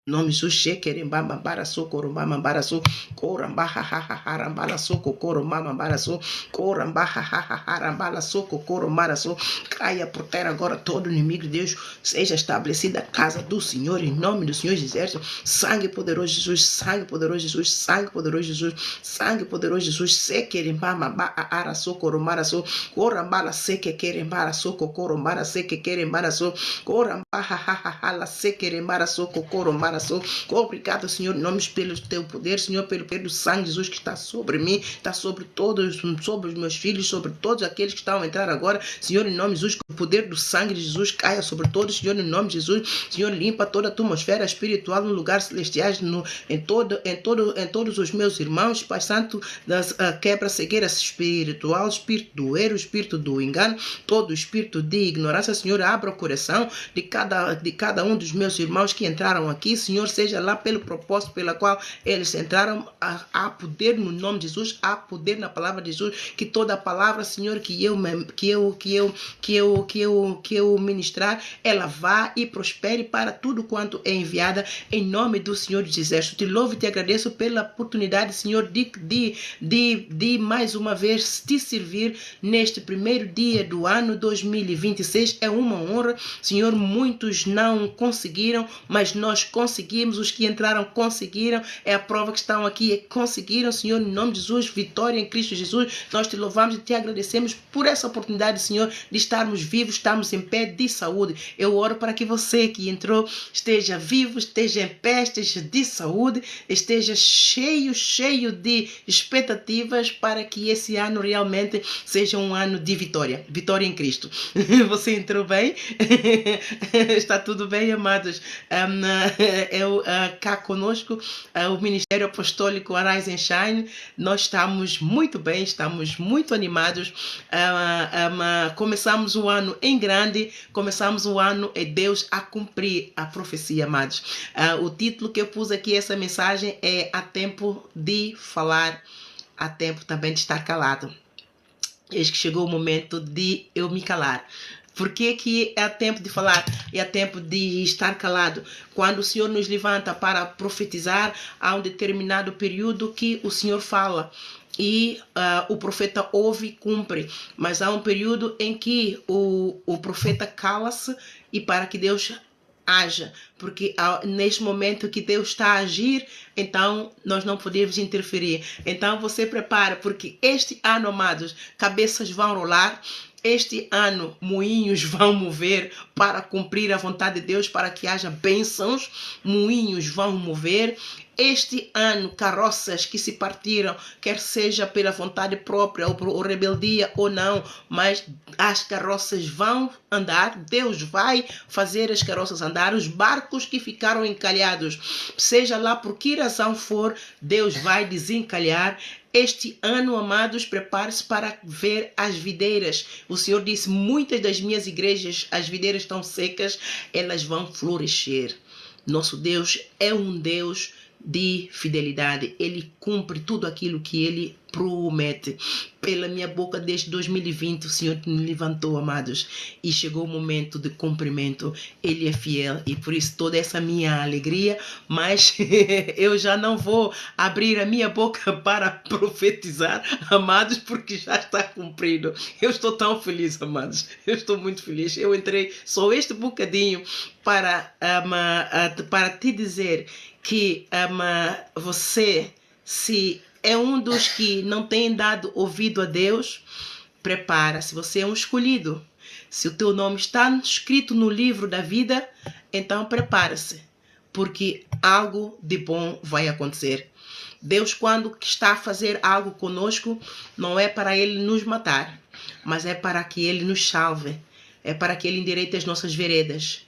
nome de Jesus, Shekerembamba Baraço, Corumbama Baraço, Corambaha Harambala Soco, Corumbama Baraço, Corambaha Harambala Soco, Corumbaraço, caia por terra agora todo inimigo de Deus, seja estabelecida a casa do Senhor, em nome do Senhor Jesus, sangue poderoso de Jesus, sangue poderoso de Jesus, sangue poderoso de Jesus, sangue poderoso de Jesus, Sekerembamba Baraço, Corumbaraço, Corambala Seque Querembaraço, Corumbara Seque Querembaraço, Corambaha Hala Sekerembaraço, Corumbaraço. Obrigado, Senhor, em nome pelo teu poder, Senhor, pelo sangue de Jesus que está sobre mim, está sobre todos, sobre os meus filhos, sobre todos aqueles que estão a entrar agora, Senhor, em nome de Jesus, que o poder do sangue de Jesus caia sobre todos, Senhor, em nome de Jesus, Senhor, limpa toda a atmosfera espiritual no lugar celestiais, em todos os meus irmãos, Pai Santo, das quebra-cegueira espiritual, espírito do erro, espírito do engano, todo espírito de ignorância, Senhor, abra o coração de cada um dos meus irmãos que entraram aqui, Senhor, seja lá pelo propósito pela qual eles entraram, há poder no nome de Jesus, há poder na palavra de Jesus, que toda a palavra, Senhor, que eu ministrar, ela vá e prospere para tudo quanto é enviada, em nome do Senhor dos Exércitos. Te louvo e te agradeço pela oportunidade, Senhor, de mais uma vez te servir neste primeiro dia do ano 2026. É uma honra, Senhor, muitos não conseguiram, mas nós conseguimos, os que entraram conseguiram, é a prova que estão aqui, conseguiram, Senhor, em nome de Jesus, vitória em Cristo Jesus. Nós te louvamos e te agradecemos por essa oportunidade, Senhor, de estarmos vivos, estarmos em pé de saúde. Eu oro para que você que entrou esteja vivo, esteja em pé, esteja de saúde, esteja cheio de expectativas para que esse ano realmente seja um ano de vitória, vitória em Cristo. Você entrou bem? Está tudo bem, amados? Cá conosco, o Ministério Apostólico Arise and Shine, nós estamos muito bem, estamos muito animados, começamos o ano em grande, começamos o ano é Deus a cumprir a profecia, amados. O título que eu pus aqui, essa mensagem é Há Tempo de Falar, há tempo também de estar calado. Eis que chegou o momento de eu me calar. Por que é tempo de falar? É tempo de estar calado. Quando o Senhor nos levanta para profetizar, há um determinado período que o Senhor fala e o profeta ouve e cumpre. Mas há um período em que o profeta cala-se e para que Deus haja, porque neste momento que Deus está a agir, então nós não podemos interferir. Então você prepara, porque este ano, amados, cabeças vão rolar, este ano moinhos vão mover para cumprir a vontade de Deus, para que haja bênçãos, moinhos vão mover. Este ano, carroças que se partiram, quer seja pela vontade própria ou rebeldia ou não, mas as carroças vão andar, Deus vai fazer as carroças andar, os barcos que ficaram encalhados, seja lá por que razão for, Deus vai desencalhar. Este ano, amados, prepare-se para ver as videiras. O Senhor disse, muitas das minhas igrejas, as videiras estão secas, elas vão florescer. Nosso Deus é um Deus de fidelidade, Ele cumpre tudo aquilo que Ele promete. Pela minha boca desde 2020 o Senhor me levantou, amados, e chegou o momento de cumprimento. Ele é fiel e por isso toda essa minha alegria, mas eu já não vou abrir a minha boca para profetizar, amados, porque já está cumprido. Eu estou tão feliz, amados, eu estou muito feliz. Eu entrei só este bocadinho para te dizer que você, se é um dos que não tem dado ouvido a Deus, prepara-se, você é um escolhido. Se o teu nome está escrito no livro da vida, então prepara-se, porque algo de bom vai acontecer. Deus, quando está a fazer algo conosco, não é para Ele nos matar, mas é para que Ele nos salve, é para que Ele endireite as nossas veredas.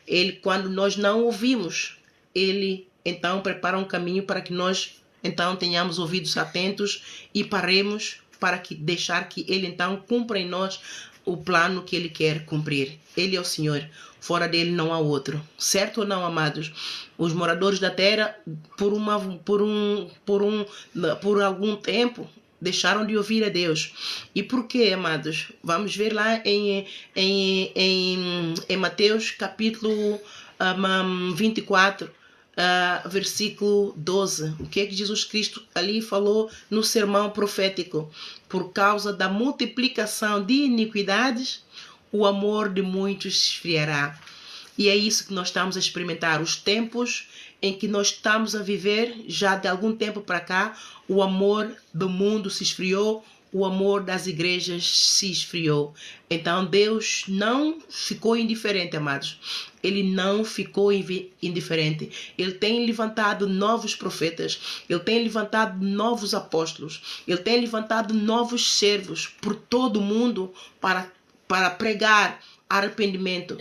Ele, quando nós não ouvimos, Ele então prepara um caminho para que nós então tenhamos ouvidos atentos e paremos para que deixar que Ele então cumpra em nós o plano que Ele quer cumprir. Ele é o Senhor, fora dele não há outro. Certo ou não, amados? Os moradores da terra por algum tempo deixaram de ouvir a Deus. E por quê, amados? Vamos ver lá em Mateus capítulo 24, versículo 12. O que é que Jesus Cristo ali falou no sermão profético? Por causa da multiplicação de iniquidades, o amor de muitos se esfriará. E é isso que nós estamos a experimentar. Os tempos em que nós estamos a viver, já de algum tempo para cá, o amor do mundo se esfriou, o amor das igrejas se esfriou. Então Deus não ficou indiferente, amados. Ele não ficou indiferente. Ele tem levantado novos profetas. Ele tem levantado novos apóstolos. Ele tem levantado novos servos por todo o mundo para pregar arrependimento,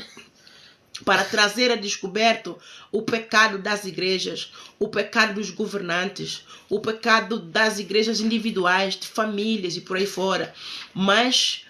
para trazer a descoberto o pecado das igrejas, o pecado dos governantes, o pecado das igrejas individuais, de famílias e por aí fora. Mas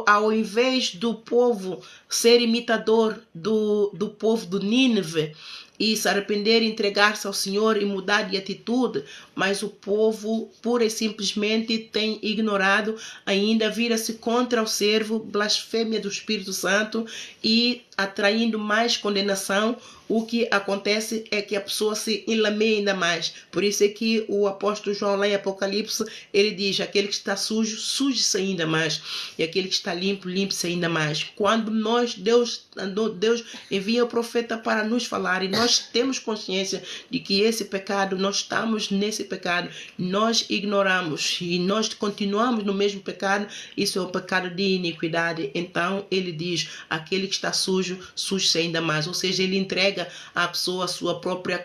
ao invés do povo ser imitador do povo do Nínive e se arrepender, entregar-se ao Senhor e mudar de atitude, mas o povo pura e simplesmente tem ignorado, ainda vira-se contra o servo, blasfêmia do Espírito Santo e atraindo mais condenação. O que acontece é que a pessoa se enlameia ainda mais. Por isso é que o apóstolo João lá em Apocalipse, ele diz: aquele que está sujo, suje-se ainda mais, e aquele que está limpo, limpe-se ainda mais. Quando Deus envia o profeta para nos falar, e nós temos consciência de que esse pecado, nós estamos nesse pecado, nós ignoramos e nós continuamos no mesmo pecado, isso é o pecado de iniquidade. Então ele diz: aquele que está sujo, suje-se ainda mais. Ou seja, ele entrega à pessoa a sua própria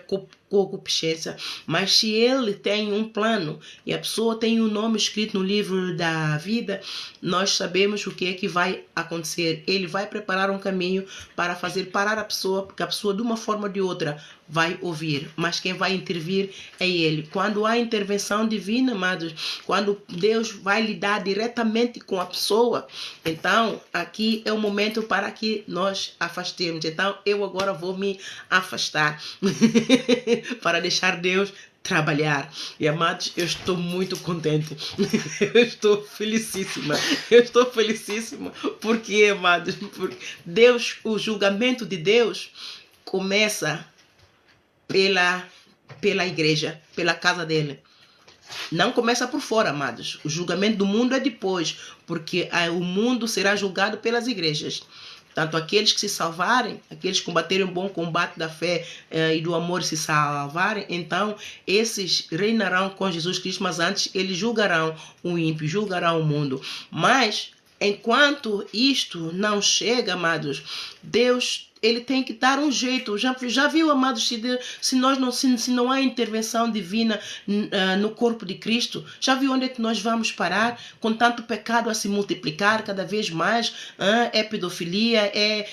concupiscência. Mas se ele tem um plano e a pessoa tem um nome escrito no livro da vida, nós sabemos o que é que vai acontecer. Ele vai preparar um caminho para fazer parar a pessoa, porque a pessoa de uma forma ou de outra vai ouvir, mas quem vai intervir é ele. Quando há intervenção divina, amados, quando Deus vai lidar diretamente com a pessoa, então aqui é o momento para que nós afastemos. Então eu agora vou me afastar para deixar Deus trabalhar. E amados, eu estou muito contente. Eu estou felicíssima. Porque, amados, porque Deus, o julgamento de Deus começa pela igreja, pela casa dele. Não começa por fora, amados. O julgamento do mundo é depois, porque o mundo será julgado pelas igrejas. Tanto aqueles que se salvarem, aqueles que combaterem o bom combate da fé e do amor se salvarem, então esses reinarão com Jesus Cristo, mas antes eles julgarão o ímpio, julgarão o mundo. Mas enquanto isto não chega, amados, Deus, ele tem que dar um jeito. Já viu, amados, se não há intervenção divina no corpo de Cristo, já viu onde é que nós vamos parar com tanto pecado a se multiplicar cada vez mais? É pedofilia, é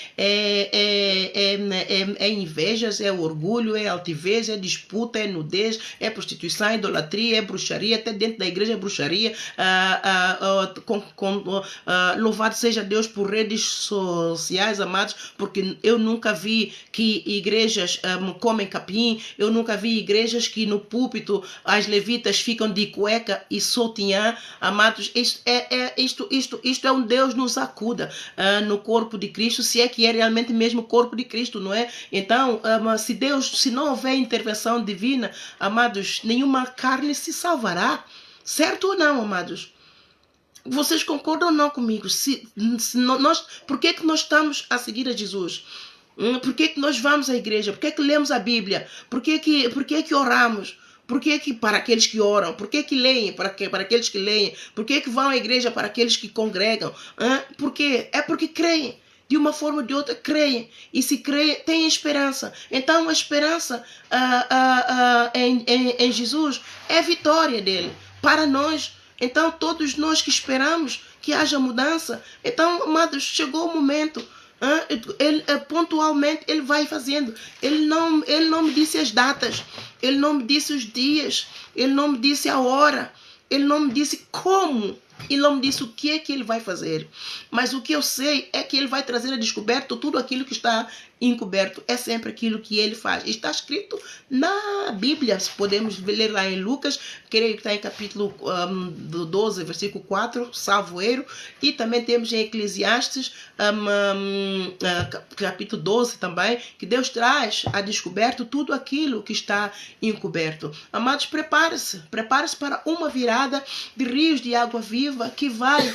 invejas, é orgulho, é altivez, é disputa, é nudez, é prostituição, é idolatria, é bruxaria, até dentro da igreja é bruxaria. Louvado seja Deus por redes sociais, amados, porque eu nunca vi que igrejas comem capim, eu nunca vi igrejas que no púlpito as levitas ficam de cueca e sutiã. Amados, isto é um Deus nos acuda no corpo de Cristo, se é que é realmente mesmo o corpo de Cristo, não é? Então, se não houver intervenção divina, amados, nenhuma carne se salvará, certo ou não, amados? Vocês concordam ou não comigo? Por que que nós estamos a seguir a Jesus? Por que que nós vamos à igreja? Por que que lemos a Bíblia? Por que que oramos? Por que que para aqueles que oram? Por que que leem para aqueles que leem? Por que que vão à igreja para aqueles que congregam? Por quê? É porque creem. De uma forma ou de outra creem. E se creem, têm esperança. Então a esperança em Jesus é a vitória dele para nós. Então todos nós que esperamos que haja mudança, então, amados, chegou o momento. Pontualmente ele vai fazendo. Ele não me disse as datas, ele não me disse os dias, ele não me disse a hora, ele não me disse como, ele não me disse o que é que ele vai fazer. Mas o que eu sei é que ele vai trazer a descoberto tudo aquilo que está encoberto, é sempre aquilo que ele faz. Está escrito na Bíblia, podemos ler lá em Lucas, creio que está em capítulo 12, versículo 4, salvo erro, e também temos em Eclesiastes, capítulo 12 também, que Deus traz a descoberto tudo aquilo que está encoberto. Amados, prepare-se para uma virada de rios de água viva que vai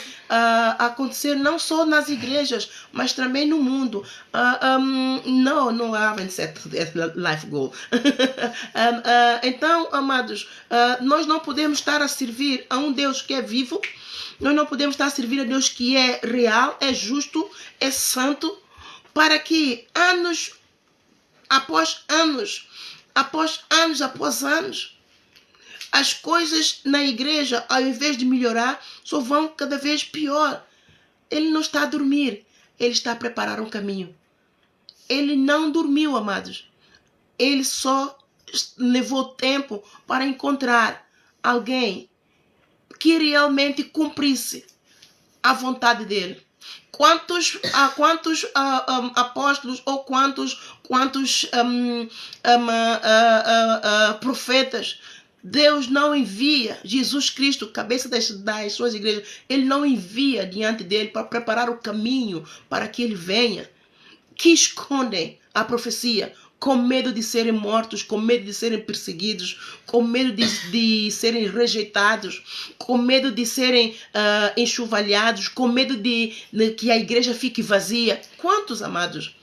acontecer não só nas igrejas, mas também no mundo. Não haven't set life goal. Então, amados, nós não podemos estar a servir a um Deus que é vivo, nós não podemos estar a servir a Deus que é real, é justo, é santo, para que anos após anos, após anos, as coisas na igreja, ao invés de melhorar, só vão cada vez pior. Ele não está a dormir, ele está a preparar um caminho. Ele não dormiu, amados. Ele só levou tempo para encontrar alguém que realmente cumprisse a vontade dele. Quantos apóstolos ou quantos profetas Deus não envia? Jesus Cristo, cabeça das suas igrejas, ele não envia diante dele para preparar o caminho para que ele venha, que escondem a profecia com medo de serem mortos, com medo de serem perseguidos, com medo de serem rejeitados, com medo de serem enxovalhados, com medo de que a igreja fique vazia. Quantos, amados?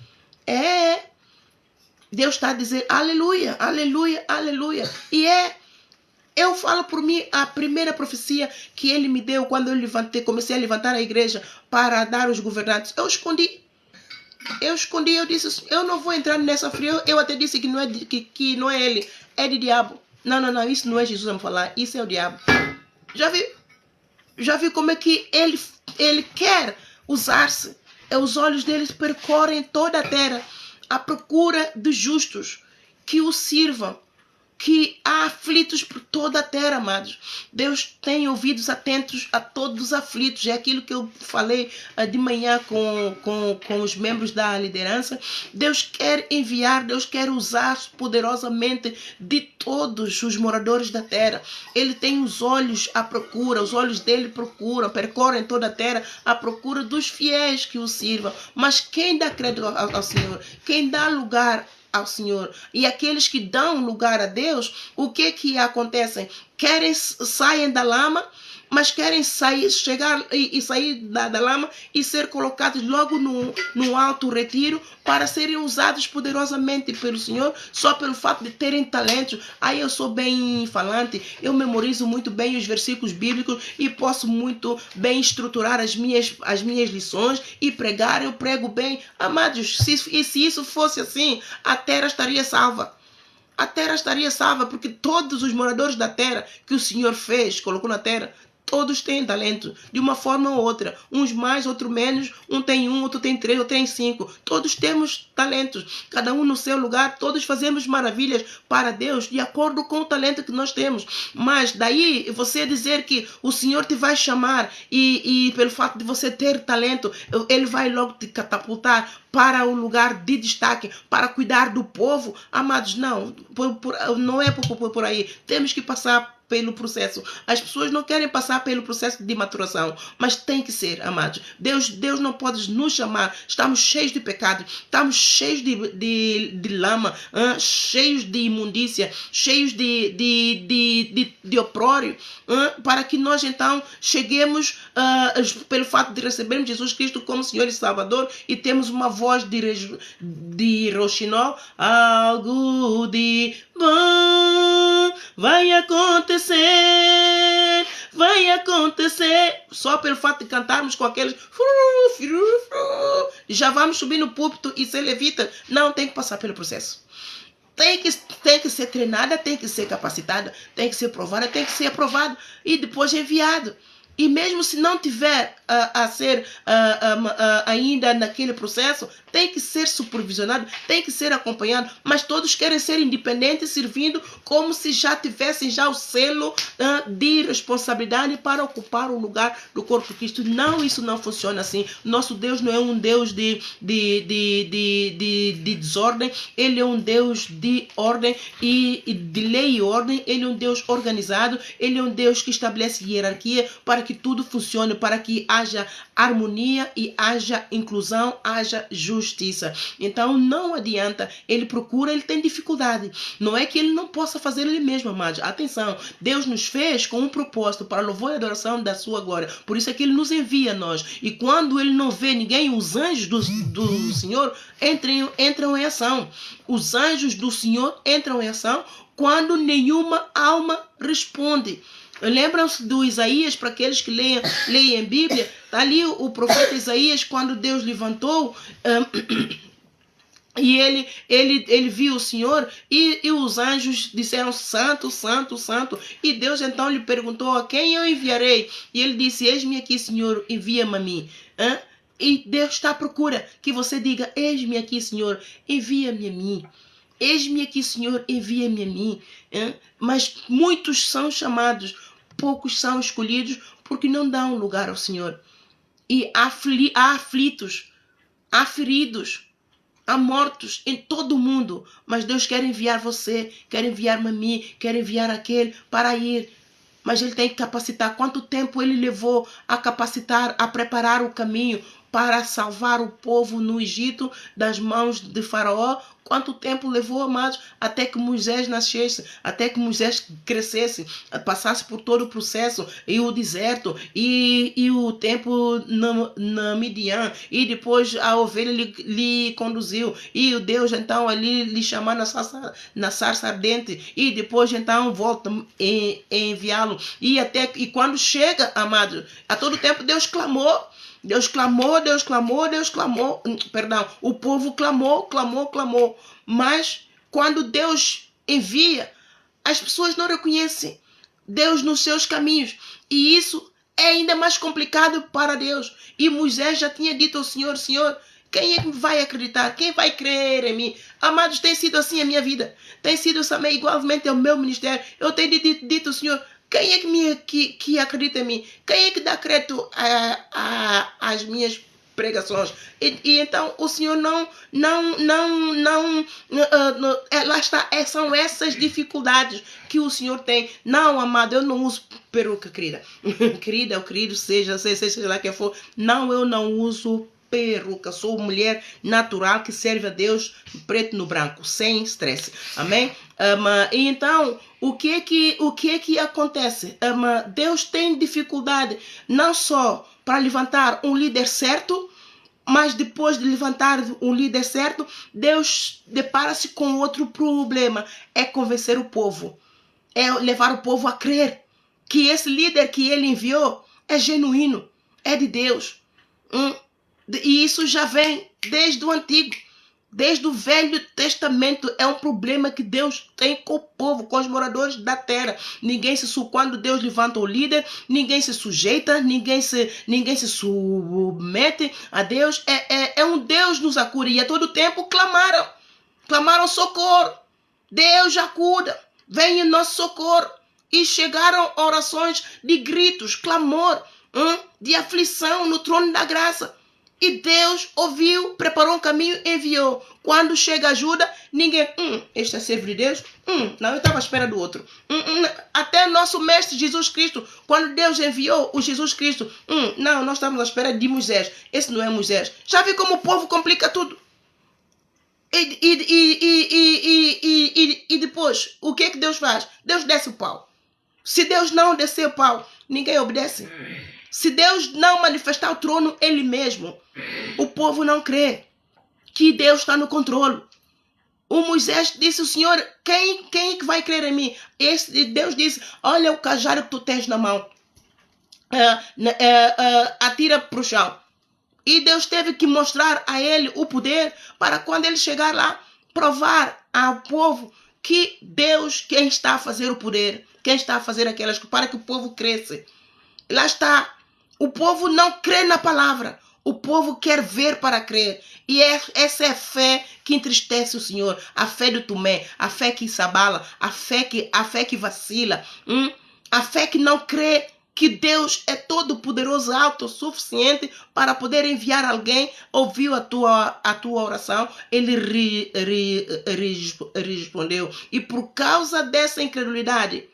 Deus está a dizer aleluia, aleluia, aleluia. E eu falo por mim, a primeira profecia que ele me deu quando eu comecei a levantar a igreja para dar os governantes, eu escondi, eu disse, eu não vou entrar nessa fria. Eu até disse que não é ele, é de diabo. Não, isso não é Jesus a me falar, isso é o diabo. Já vi como é que ele quer usar-se. Os olhos dele percorrem toda a terra à procura dos justos que o sirvam, que há aflitos por toda a terra, amados. Deus tem ouvidos atentos a todos os aflitos. É aquilo que eu falei de manhã com os membros da liderança. Deus quer enviar, Deus quer usar poderosamente de todos os moradores da terra. Ele tem os olhos à procura, os olhos dele procuram, percorrem toda a terra à procura dos fiéis que o sirvam. Mas quem dá crédito ao Senhor, quem dá lugar ao Senhor, e aqueles que dão lugar a Deus, o que acontecem? Saem da lama, mas querem sair da lama e ser colocados logo no alto retiro para serem usados poderosamente pelo Senhor, só pelo fato de terem talentos. Aí eu sou bem falante, eu memorizo muito bem os versículos bíblicos e posso muito bem estruturar as minhas lições e pregar, eu prego bem. Amados, se isso fosse assim, a terra estaria salva. A terra estaria salva, porque todos os moradores da terra que o Senhor fez, colocou na terra, todos têm talento, de uma forma ou outra. Uns mais, outros menos. Um tem 1, outro tem 3, outro tem 5. Todos temos talentos, cada um no seu lugar. Todos fazemos maravilhas para Deus, de acordo com o talento que nós temos. Mas daí, você dizer que o Senhor te vai chamar e pelo fato de você ter talento, Ele vai logo te catapultar para um lugar de destaque, para cuidar do povo. Amados, não é por aí. Temos que passar pelo processo. As pessoas não querem passar pelo processo de maturação, mas tem que ser, amados. Deus não pode nos chamar. Estamos cheios de pecado, estamos cheios de lama, cheios de imundícia, cheios de oprório, para que nós então cheguemos pelo fato de recebermos Jesus Cristo como Senhor e Salvador e temos uma voz de roxinol, algo de bom vai acontecer, só pelo fato de cantarmos com aqueles já vamos subir no púlpito e ser levita. Não, tem que passar pelo processo. Tem que ser treinada, tem que ser capacitada, tem que ser provada, tem que ser aprovado e depois enviado. E mesmo se não tiver a ser ainda naquele processo, tem que ser supervisionado, tem que ser acompanhado, mas todos querem ser independentes, servindo como se já tivessem já o selo de responsabilidade para ocupar o lugar do corpo de Cristo. Não, isso não funciona assim. Nosso Deus não é um Deus de desordem, Ele é um Deus de ordem e de lei e ordem. Ele é um Deus organizado, Ele é um Deus que estabelece hierarquia para que tudo funcione, para que haja harmonia e haja inclusão, haja justiça. Então não adianta, ele procura, ele tem dificuldade. Não é que ele não possa fazer ele mesmo, amados. Atenção, Deus nos fez com um propósito para louvor e adoração da sua glória. Por isso é que ele nos envia a nós. E quando ele não vê ninguém, os anjos do Senhor entram em ação. Os anjos do Senhor entram em ação quando nenhuma alma responde. Lembram-se do Isaías, para aqueles que leem a Bíblia, está ali o profeta Isaías, quando Deus levantou e ele viu o Senhor e os anjos disseram santo, santo, santo. E Deus então lhe perguntou: a quem eu enviarei? E ele disse: eis-me aqui, Senhor, envia-me a mim. E Deus está à procura que você diga: eis-me aqui, Senhor, envia-me a mim. Eis-me aqui, Senhor, envia-me a mim. Mas muitos são chamados, poucos são escolhidos, porque não dão lugar ao Senhor. E há aflitos, há feridos, há mortos em todo o mundo. Mas Deus quer enviar você, quer enviar-me a mim, quer enviar aquele para ir. Mas Ele tem que capacitar. Quanto tempo Ele levou a capacitar, a preparar o caminho para salvar o povo no Egito das mãos de Faraó? Quanto tempo levou, amados, até que Moisés nascesse, até que Moisés crescesse, passasse por todo o processo, e o deserto, e o tempo na Midian, e depois a ovelha lhe conduziu, e o Deus então ali lhe chamar na sarça ardente, e depois então volta a enviá-lo, e quando chega, amados, a todo tempo Deus clamou. Deus clamou, Deus clamou, Deus clamou. Perdão, o povo clamou, clamou, clamou. Mas quando Deus envia, as pessoas não reconhecem Deus nos seus caminhos. E isso é ainda mais complicado para Deus. E Moisés já tinha dito ao Senhor: Senhor, quem é que vai acreditar? Quem vai crer em mim? Amados, tem sido assim a minha vida. Tem sido também igualmente o meu ministério. Eu tenho dito ao Senhor: quem é que acredita em mim? Quem é que dá crédito às minhas pregações? E então o Senhor não lá está, são essas dificuldades que o Senhor tem. Não, amado, eu não uso peruca, querida. Querida ou querido, seja lá quem for. Não, eu não uso peruca. Sou mulher natural que serve a Deus preto no branco, sem estresse. Amém? E então, o que é que acontece? Deus tem dificuldade não só para levantar um líder certo, mas depois de levantar um líder certo, Deus depara-se com outro problema. É convencer o povo. É levar o povo a crer que esse líder que ele enviou é genuíno, é de Deus. E isso já vem desde o Antigo, desde o Velho Testamento. É um problema que Deus tem com o povo, com os moradores da terra. Quando Deus levanta o líder, ninguém se sujeita, ninguém se submete a Deus. É um Deus nos acuda. E a todo tempo clamaram socorro. Deus acuda, vem em nosso socorro. E chegaram orações de gritos, clamor, de aflição no trono da graça. E Deus ouviu, preparou um caminho, enviou. Quando chega ajuda, ninguém... este é servo de Deus? Não, eu estava à espera do outro. Até nosso mestre Jesus Cristo, quando Deus enviou o Jesus Cristo, não, nós estamos à espera de Moisés. Esse não é Moisés. Já viu como o povo complica tudo? E depois, o que Deus faz? Deus desce o pau. Se Deus não descer o pau, ninguém obedece. Se Deus não manifestar o trono Ele mesmo, o povo não crê que Deus está no controle. O Moisés disse ao Senhor: quem é que vai crer em mim? Deus disse: olha o cajado que tu tens na mão. Atira para o chão. E Deus teve que mostrar a ele o poder para quando ele chegar lá, provar ao povo que Deus, quem está a fazer o poder, quem está a fazer aquelas coisas, para que o povo cresça. Lá está. O povo não crê na palavra. O povo quer ver para crer. E essa é a fé que entristece o Senhor. A fé do Tomé, a fé que se abala, a fé que vacila. A fé que não crê que Deus é todo poderoso, autossuficiente para poder enviar alguém. Ouviu a tua oração, ele respondeu. E por causa dessa incredulidade,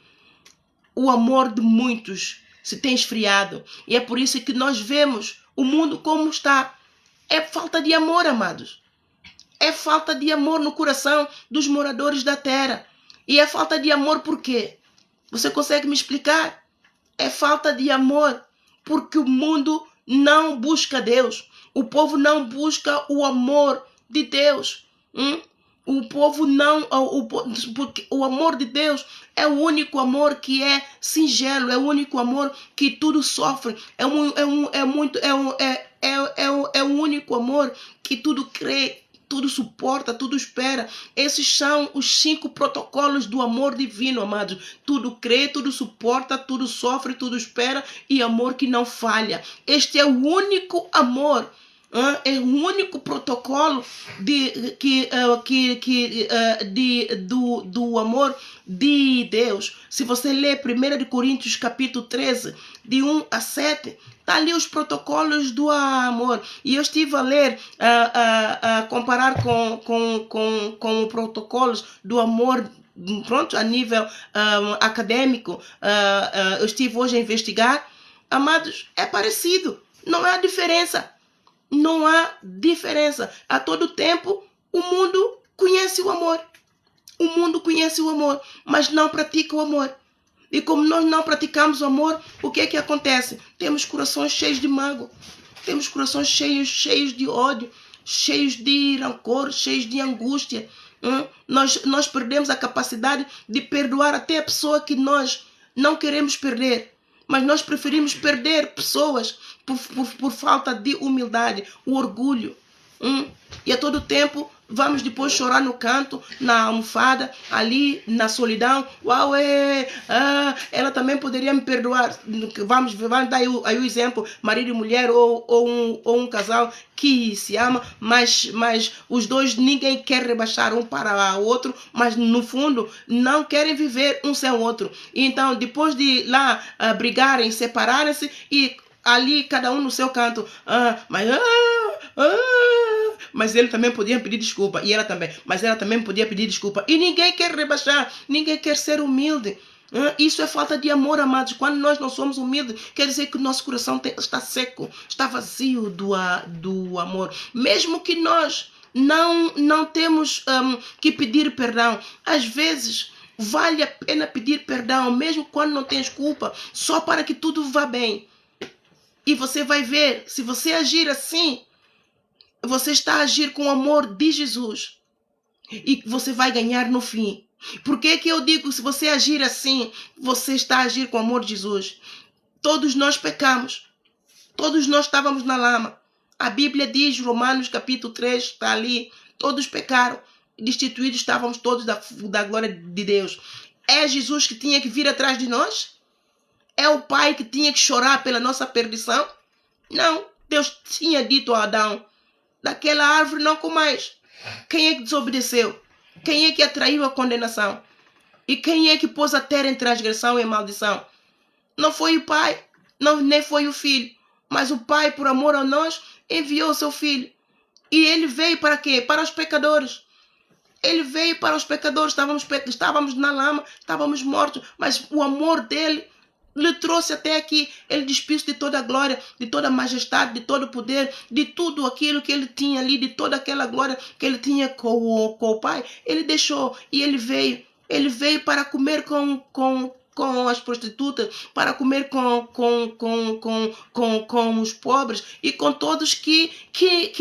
o amor de muitos se tem esfriado. E é por isso que nós vemos o mundo como está. É falta de amor, amados. É falta de amor no coração dos moradores da terra. E é falta de amor por quê? Você consegue me explicar? É falta de amor porque o mundo não busca Deus. O povo não busca o amor de Deus. O povo não... Porque o amor de Deus é o único amor que é singelo. É o único amor que tudo sofre. É o único amor que tudo crê, tudo suporta, tudo espera. Esses são os 5 protocolos do amor divino, amados. Tudo crê, tudo suporta, tudo sofre, tudo espera e amor que não falha. Este é o único amor. É o único protocolo do amor de Deus. Se você ler 1 Coríntios capítulo 13, de 1 a 7, está ali os protocolos do amor. E eu estive a ler, comparar com os protocolos do amor, pronto, a nível acadêmico. Eu estive hoje a investigar. Amados, é parecido. Não há diferença. Não há diferença. A todo tempo, o mundo conhece o amor. O mundo conhece o amor, mas não pratica o amor. E como nós não praticamos o amor, o que é que acontece? Temos corações cheios de mágoa. Temos corações cheios de ódio, cheios de rancor, cheios de angústia. Nós perdemos a capacidade de perdoar até a pessoa que nós não queremos perder. Mas nós preferimos perder pessoas por falta de humildade, o orgulho. E a todo tempo vamos depois chorar no canto, na almofada, ali na solidão. Uau, ela também poderia me perdoar. Vamos dar aí o exemplo, marido e mulher ou um casal que se ama, mas os dois, ninguém quer rebaixar um para o outro, mas no fundo não querem viver um sem o outro. E então, depois de lá brigarem, separarem-se e ali cada um no seu canto, mas ele também podia pedir desculpa, e ela também, mas ela também podia pedir desculpa, e ninguém quer rebaixar, ninguém quer ser humilde. Isso é falta de amor, amados. Quando nós não somos humildes, quer dizer que o nosso coração está seco, está vazio do amor. Mesmo que nós não temos que pedir perdão, às vezes vale a pena pedir perdão, mesmo quando não tens culpa, só para que tudo vá bem. E você vai ver, se você agir assim, você está a agir com o amor de Jesus. E você vai ganhar no fim. Por que eu digo, se você agir assim, você está a agir com o amor de Jesus? Todos nós pecamos. Todos nós estávamos na lama. A Bíblia diz, Romanos capítulo 3, está ali. Todos pecaram. Destituídos estávamos todos da glória de Deus. É Jesus que tinha que vir atrás de nós? É o Pai que tinha que chorar pela nossa perdição? Não. Deus tinha dito a Adão, daquela árvore não comais. Quem é que desobedeceu? Quem é que atraiu a condenação? E quem é que pôs a terra em transgressão e maldição? Não foi o Pai, nem foi o Filho. Mas o Pai, por amor a nós, enviou o seu Filho. E ele veio para quê? Para os pecadores. Ele veio para os pecadores. Estávamos na lama, estávamos mortos. Mas o amor dele lhe trouxe até aqui. Ele despiu-se de toda a glória, de toda a majestade, de todo o poder, de tudo aquilo que ele tinha ali, de toda aquela glória que ele tinha com o Pai. Ele deixou e ele veio. Ele veio para comer com as prostitutas, para comer com os pobres e com todos que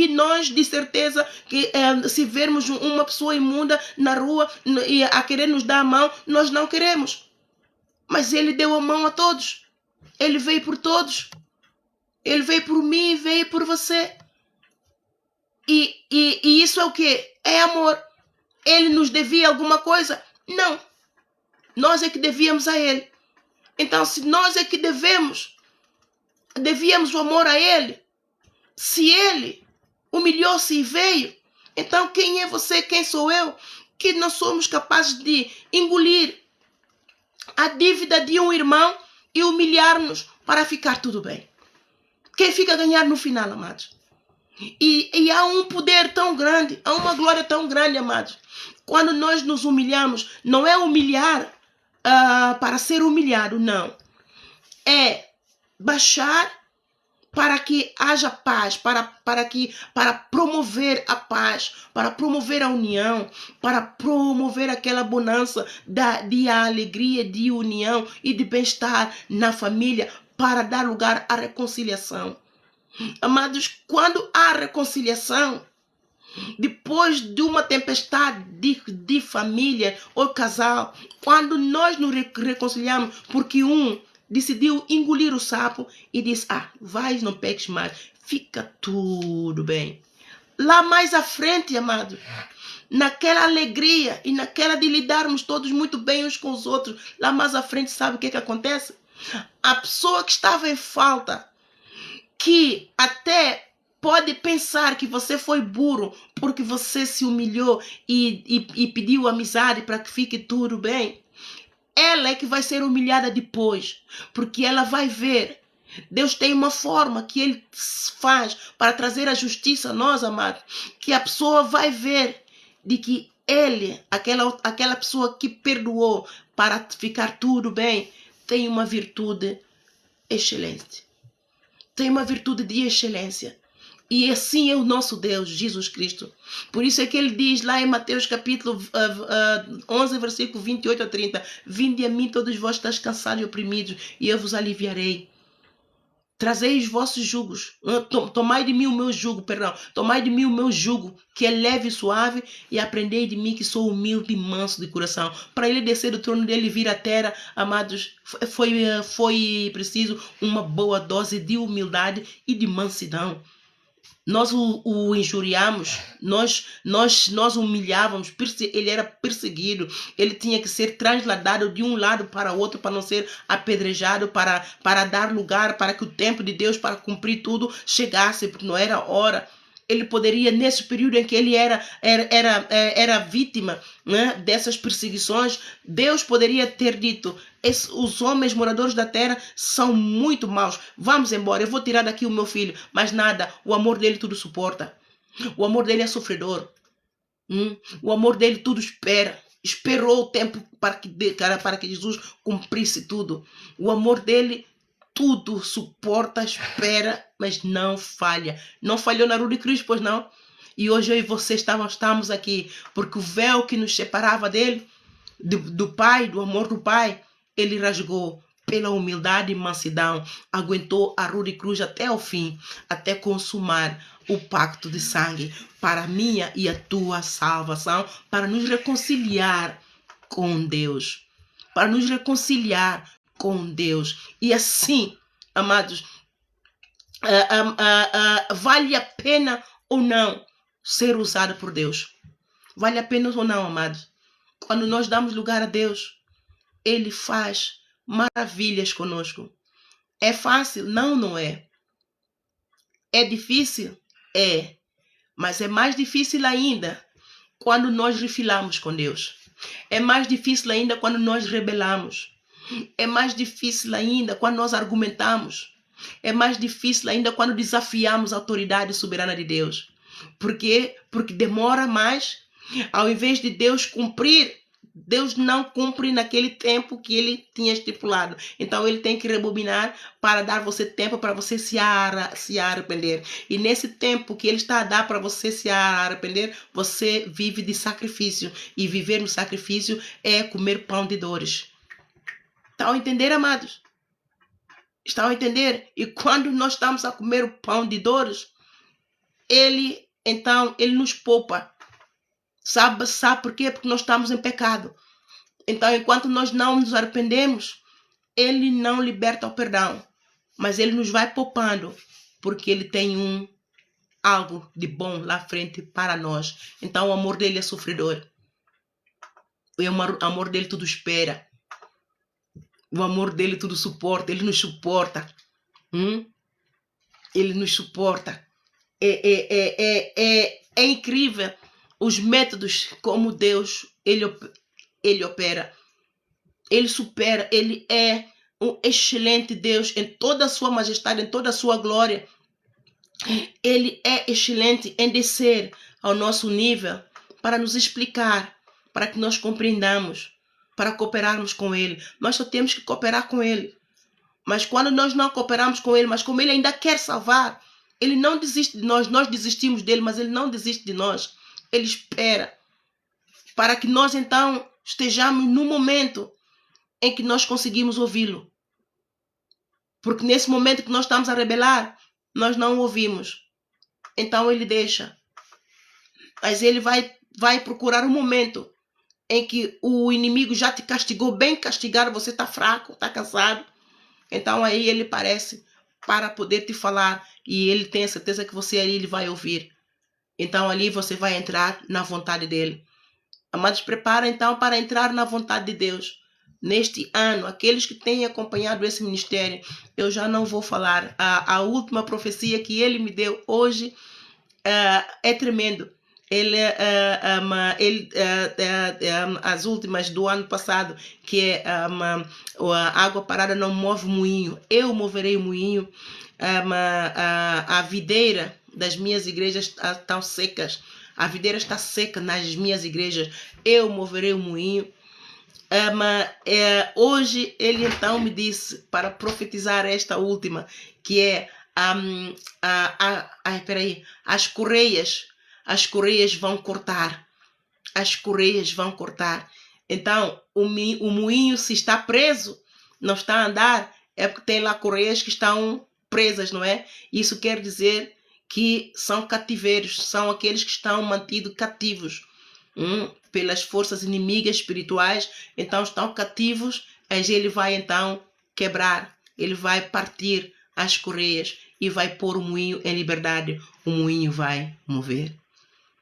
nós, de certeza, que se vermos uma pessoa imunda na rua e a querer nos dar a mão, nós não queremos. Mas ele deu a mão a todos. Ele veio por todos. Ele veio por mim e veio por você. E isso é o quê? É amor. Ele nos devia alguma coisa? Não. Nós é que devíamos a ele. Então, se nós é que devemos, devíamos o amor a Ele. Se Ele humilhou-se e veio, então quem é você, quem sou eu, que não somos capazes de engolir a dívida de um irmão e humilhar-nos para ficar tudo bem? Quem fica a ganhar no final, amados? E há um poder tão grande, há uma glória tão grande, amados. Quando nós nos humilhamos, não é humilhar para ser humilhado, não. É baixar para que haja paz, para promover a paz, para promover a união, para promover aquela bonança de alegria, de união e de bem-estar na família, para dar lugar à reconciliação. Amados, quando há reconciliação, depois de uma tempestade de família ou casal, quando nós nos reconciliamos porque um decidiu engolir o sapo e disse, vais, não peques mais, fica tudo bem. Lá mais à frente, amado, naquela alegria e naquela de lidarmos todos muito bem uns com os outros, lá mais à frente, sabe o que acontece? A pessoa que estava em falta, que até pode pensar que você foi burro porque você se humilhou e pediu amizade para que fique tudo bem, ela é que vai ser humilhada depois, porque ela vai ver. Deus tem uma forma que Ele faz para trazer a justiça a nós, amados, que a pessoa vai ver de que Ele, aquela pessoa que perdoou para ficar tudo bem, tem uma virtude excelente. Tem uma virtude de excelência. E assim é o nosso Deus, Jesus Cristo. Por isso é que ele diz lá em Mateus capítulo 11, versículo 28 a 30, vinde a mim todos vós que estáis cansados e oprimidos, e eu vos aliviarei. Trazei os vossos jugos, tomai de mim o meu jugo, tomai de mim o meu jugo, que é leve e suave, e aprendei de mim que sou humilde e manso de coração. Para ele descer do trono dele e vir à terra, amados, foi preciso uma boa dose de humildade e de mansidão. Nós o injuriamos, nós humilhávamos, ele era perseguido, ele tinha que ser trasladado de um lado para o outro para não ser apedrejado, para dar lugar para que o tempo de Deus para cumprir tudo chegasse, porque não era hora. Ele poderia, nesse período em que ele era vítima, né, dessas perseguições, Deus poderia ter dito, os homens moradores da terra são muito maus, vamos embora, eu vou tirar daqui o meu filho. Mas nada, o amor dele tudo suporta. O amor dele é sofredor. O amor dele tudo espera. Esperou o tempo para que Jesus cumprisse tudo. O amor dele tudo suporta, espera, mas não falha. Não falhou na Rude Cruz, pois não? E hoje eu e você estamos aqui, porque o véu que nos separava dele, do Pai, do amor do Pai, ele rasgou pela humildade e mansidão, aguentou a Rude Cruz até o fim, até consumar o pacto de sangue para a minha e a tua salvação, para nos reconciliar com Deus. Para nos reconciliar com Deus. E assim, amados, vale a pena ou não ser usado por Deus? Vale a pena ou não, amados? Quando nós damos lugar a Deus, Ele faz maravilhas conosco. É fácil? Não, não é. É difícil? É. Mas é mais difícil ainda quando nós refilamos com Deus. É mais difícil ainda quando nós rebelamos. É mais difícil ainda quando nós argumentamos. É mais difícil ainda quando desafiamos a autoridade soberana de Deus. Por quê? Porque demora mais. Ao invés de Deus cumprir, Deus não cumpre naquele tempo que ele tinha estipulado. Então ele tem que rebobinar para dar você tempo para você se arrepender. E nesse tempo que ele está a dar para você se arrepender, você vive de sacrifício. E viver no sacrifício é comer pão de dores. Estão a entender, amados? Estão a entender? E quando nós estamos a comer o pão de dores, ele nos poupa. Sabe por quê? Porque nós estamos em pecado. Então, enquanto nós não nos arrependemos, ele não liberta o perdão. Mas ele nos vai poupando, porque ele tem algo de bom lá frente para nós. Então, o amor dele é sofredor. O amor dele tudo espera. O amor dele tudo suporta. Ele nos suporta. Ele nos suporta. É incrível os métodos como Deus ele opera. Ele supera, ele é um excelente Deus em toda a sua majestade, em toda a sua glória. Ele é excelente em descer ao nosso nível para nos explicar, para que nós compreendamos, para cooperarmos com Ele. Nós só temos que cooperar com Ele. Mas quando nós não cooperamos com Ele, mas como Ele ainda quer salvar, Ele não desiste de nós. Nós desistimos dele, mas Ele não desiste de nós. Ele espera para que nós então estejamos no momento em que nós conseguimos ouvi-lo. Porque nesse momento que nós estamos a rebelar, nós não o ouvimos. Então ele deixa. Mas ele vai procurar um momento em que o inimigo já te castigou, bem castigado, você está fraco, está cansado. Então aí ele aparece para poder te falar. E ele tem a certeza que você ali ele vai ouvir. Então ali você vai entrar na vontade dele. Amados, prepara então para entrar na vontade de Deus. Neste ano, aqueles que têm acompanhado esse ministério, eu já não vou falar. A última profecia que ele me deu hoje é tremendo. As últimas do ano passado, que é a água parada não move moinho. Eu moverei o moinho. A videira das minhas igrejas estão secas. A videira está seca nas minhas igrejas. Eu moverei o moinho. Hoje ele então me disse para profetizar esta última, que é as correias vão cortar. As correias vão cortar. Então, o moinho, se está preso, não está a andar, é porque tem lá correias que estão presas, não é? Isso quer dizer que são cativeiros, são aqueles que estão mantidos cativos pelas forças inimigas espirituais, então estão cativos. Aí ele vai então quebrar, ele vai partir as correias e vai pôr o moinho em liberdade. O moinho vai mover.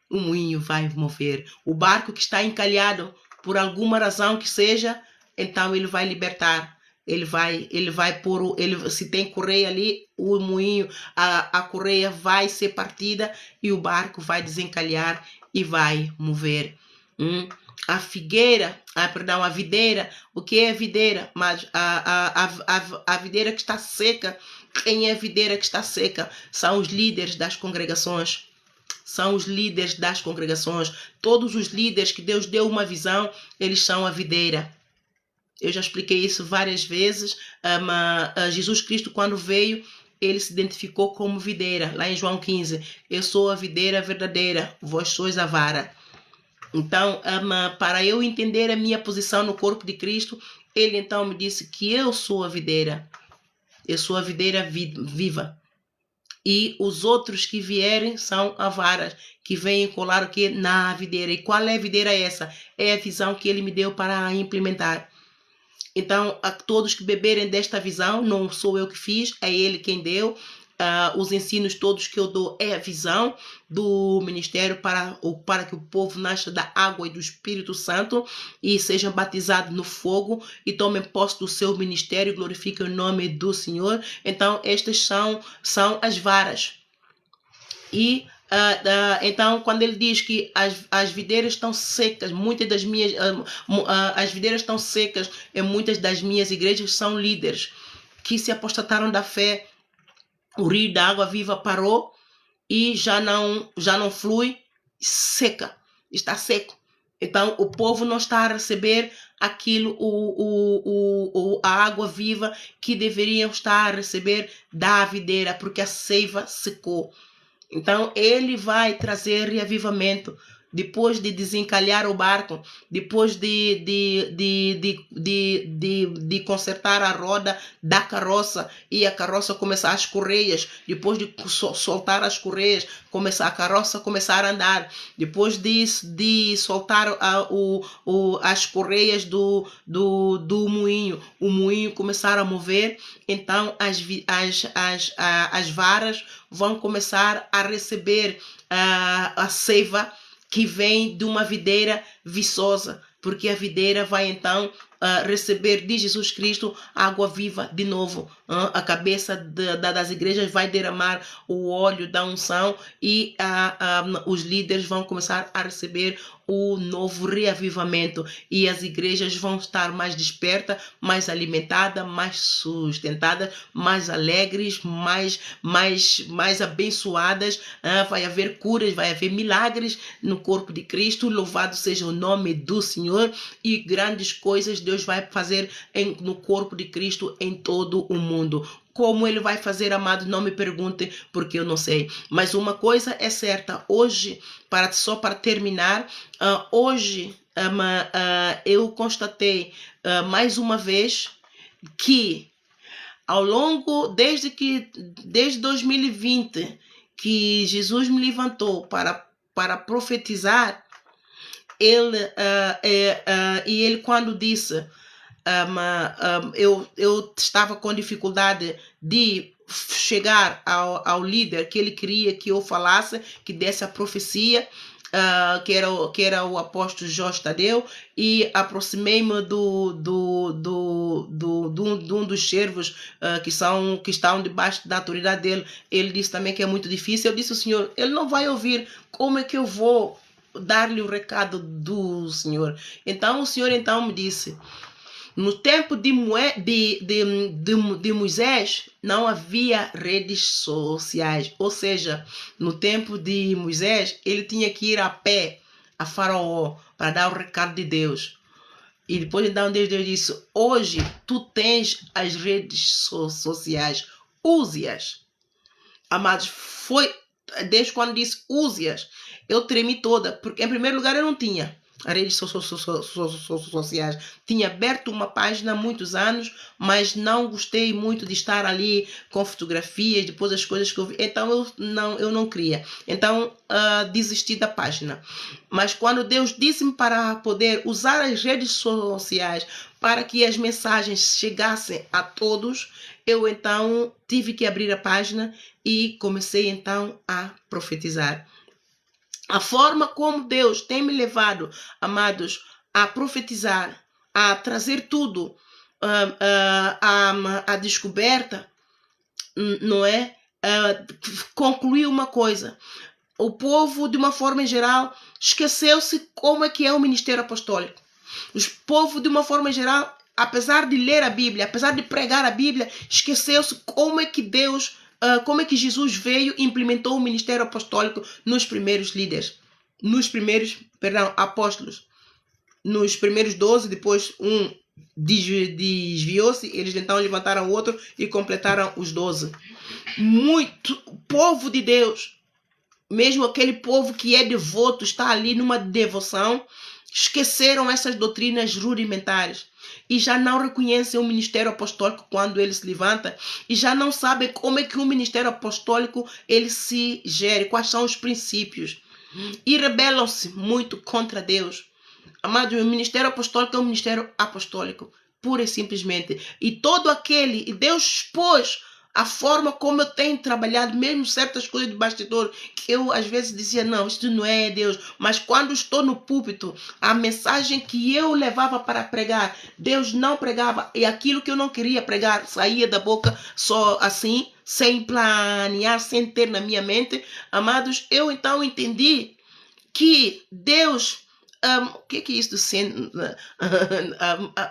O moinho vai mover. O barco que está encalhado, por alguma razão que seja, então ele vai libertar. Ele vai pôr, se tem correia ali, o moinho, a correia vai ser partida e o barco vai desencalhar e vai mover. A videira. O que é a videira? Mas a videira que está seca. Quem é a videira que está seca? São os líderes das congregações. São os líderes das congregações. Todos os líderes que Deus deu uma visão, eles são a videira. Eu já expliquei isso várias vezes. Jesus Cristo, quando veio, ele se identificou como videira. Lá em João 15, eu sou a videira verdadeira, vós sois a vara. Então, para eu entender a minha posição no corpo de Cristo, ele então me disse que eu sou a videira. Eu sou a videira viva. E os outros que vierem são a vara, que vêm colar o que? Na videira. E qual é a videira essa? É a visão que ele me deu para implementar. Então, a todos que beberem desta visão, não sou eu que fiz, é ele quem deu. Os ensinos todos que eu dou é a visão do ministério para que o povo nasça da água e do Espírito Santo e sejam batizados no fogo e tomem posse do seu ministério e glorifiquem o nome do Senhor. Então, estas são as varas. E então, quando ele diz que as videiras estão secas, muitas das minhas as videiras estão secas em muitas das minhas igrejas, são líderes que se apostataram da fé. O rio da água viva parou e já não flui, seca, está seco. Então o povo não está a receber aquilo, a água viva que deveriam estar a receber da videira, porque a seiva secou. Então ele vai trazer reavivamento. Depois de desencalhar o barco, depois de consertar a roda da carroça e a carroça começar as correias, depois de soltar as correias, a carroça começar a andar, depois de soltar as correias do moinho, o moinho começar a mover, então as varas vão começar a receber a seiva que vem de uma videira viçosa, porque a videira vai então receber de Jesus Cristo água viva de novo. A cabeça das igrejas vai derramar o óleo da unção e os líderes vão começar a receber o novo reavivamento e as igrejas vão estar mais despertas, mais alimentadas, mais sustentadas, mais alegres, mais abençoadas. Vai haver curas, vai haver milagres no corpo de Cristo. Louvado seja o nome do Senhor, e grandes coisas Deus vai fazer no corpo de Cristo em todo o mundo. Como ele vai fazer, amado, não me pergunte, porque eu não sei. Mas uma coisa é certa, hoje, só para terminar, hoje eu constatei mais uma vez que ao longo, desde 2020, que Jesus me levantou para profetizar, e ele quando disse, eu estava com dificuldade de chegar ao líder que ele queria que eu falasse, que desse a profecia, que era o apóstolo Jorge Tadeu, e aproximei-me de um dos servos que estão debaixo da autoridade dele. Ele disse também que é muito difícil. Eu disse ao Senhor, ele não vai ouvir, como é que eu vou dar-lhe o recado do Senhor? Então o Senhor me disse, no tempo de Moisés não havia redes sociais, ou seja, no tempo de Moisés ele tinha que ir a pé a Faraó para dar o recado de Deus. E depois então Deus disse, hoje tu tens as redes sociais, use-as. Amados, foi desde quando disse use-as, eu tremi toda, porque em primeiro lugar eu não tinha as redes sociais. Tinha aberto uma página há muitos anos, mas não gostei muito de estar ali com fotografias, depois das coisas que eu vi. Então eu não queria. Então desisti da página. Mas quando Deus disse-me para poder usar as redes sociais para que as mensagens chegassem a todos, eu então tive que abrir a página e comecei então a profetizar. A forma como Deus tem me levado, amados, a profetizar, a trazer tudo a descoberta, não é? Concluir uma coisa. O povo, de uma forma em geral, esqueceu-se como é que é o ministério apostólico. O povo, de uma forma em geral, apesar de ler a Bíblia, apesar de pregar a Bíblia, esqueceu-se como é que Deus... como é que Jesus veio e implementou o ministério apostólico nos primeiros líderes, apóstolos, nos primeiros 12, depois um desviou-se, eles então levantaram outro e completaram os 12. Muito povo de Deus, mesmo aquele povo que é devoto, está ali numa devoção, esqueceram essas doutrinas rudimentares e já não reconhecem o ministério apostólico quando ele se levanta, e já não sabem como é que o ministério apostólico ele se gere, quais são os princípios, e rebelam-se muito contra Deus. Amado, o ministério apostólico é um ministério apostólico, pura e simplesmente, e Deus expôs a forma como eu tenho trabalhado, mesmo certas coisas de bastidor, que eu às vezes dizia, não, isto não é Deus. Mas quando estou no púlpito, a mensagem que eu levava para pregar, Deus não pregava. E aquilo que eu não queria pregar, saía da boca só assim, sem planear, sem ter na minha mente. Amados, eu então entendi que Deus... o que é isso?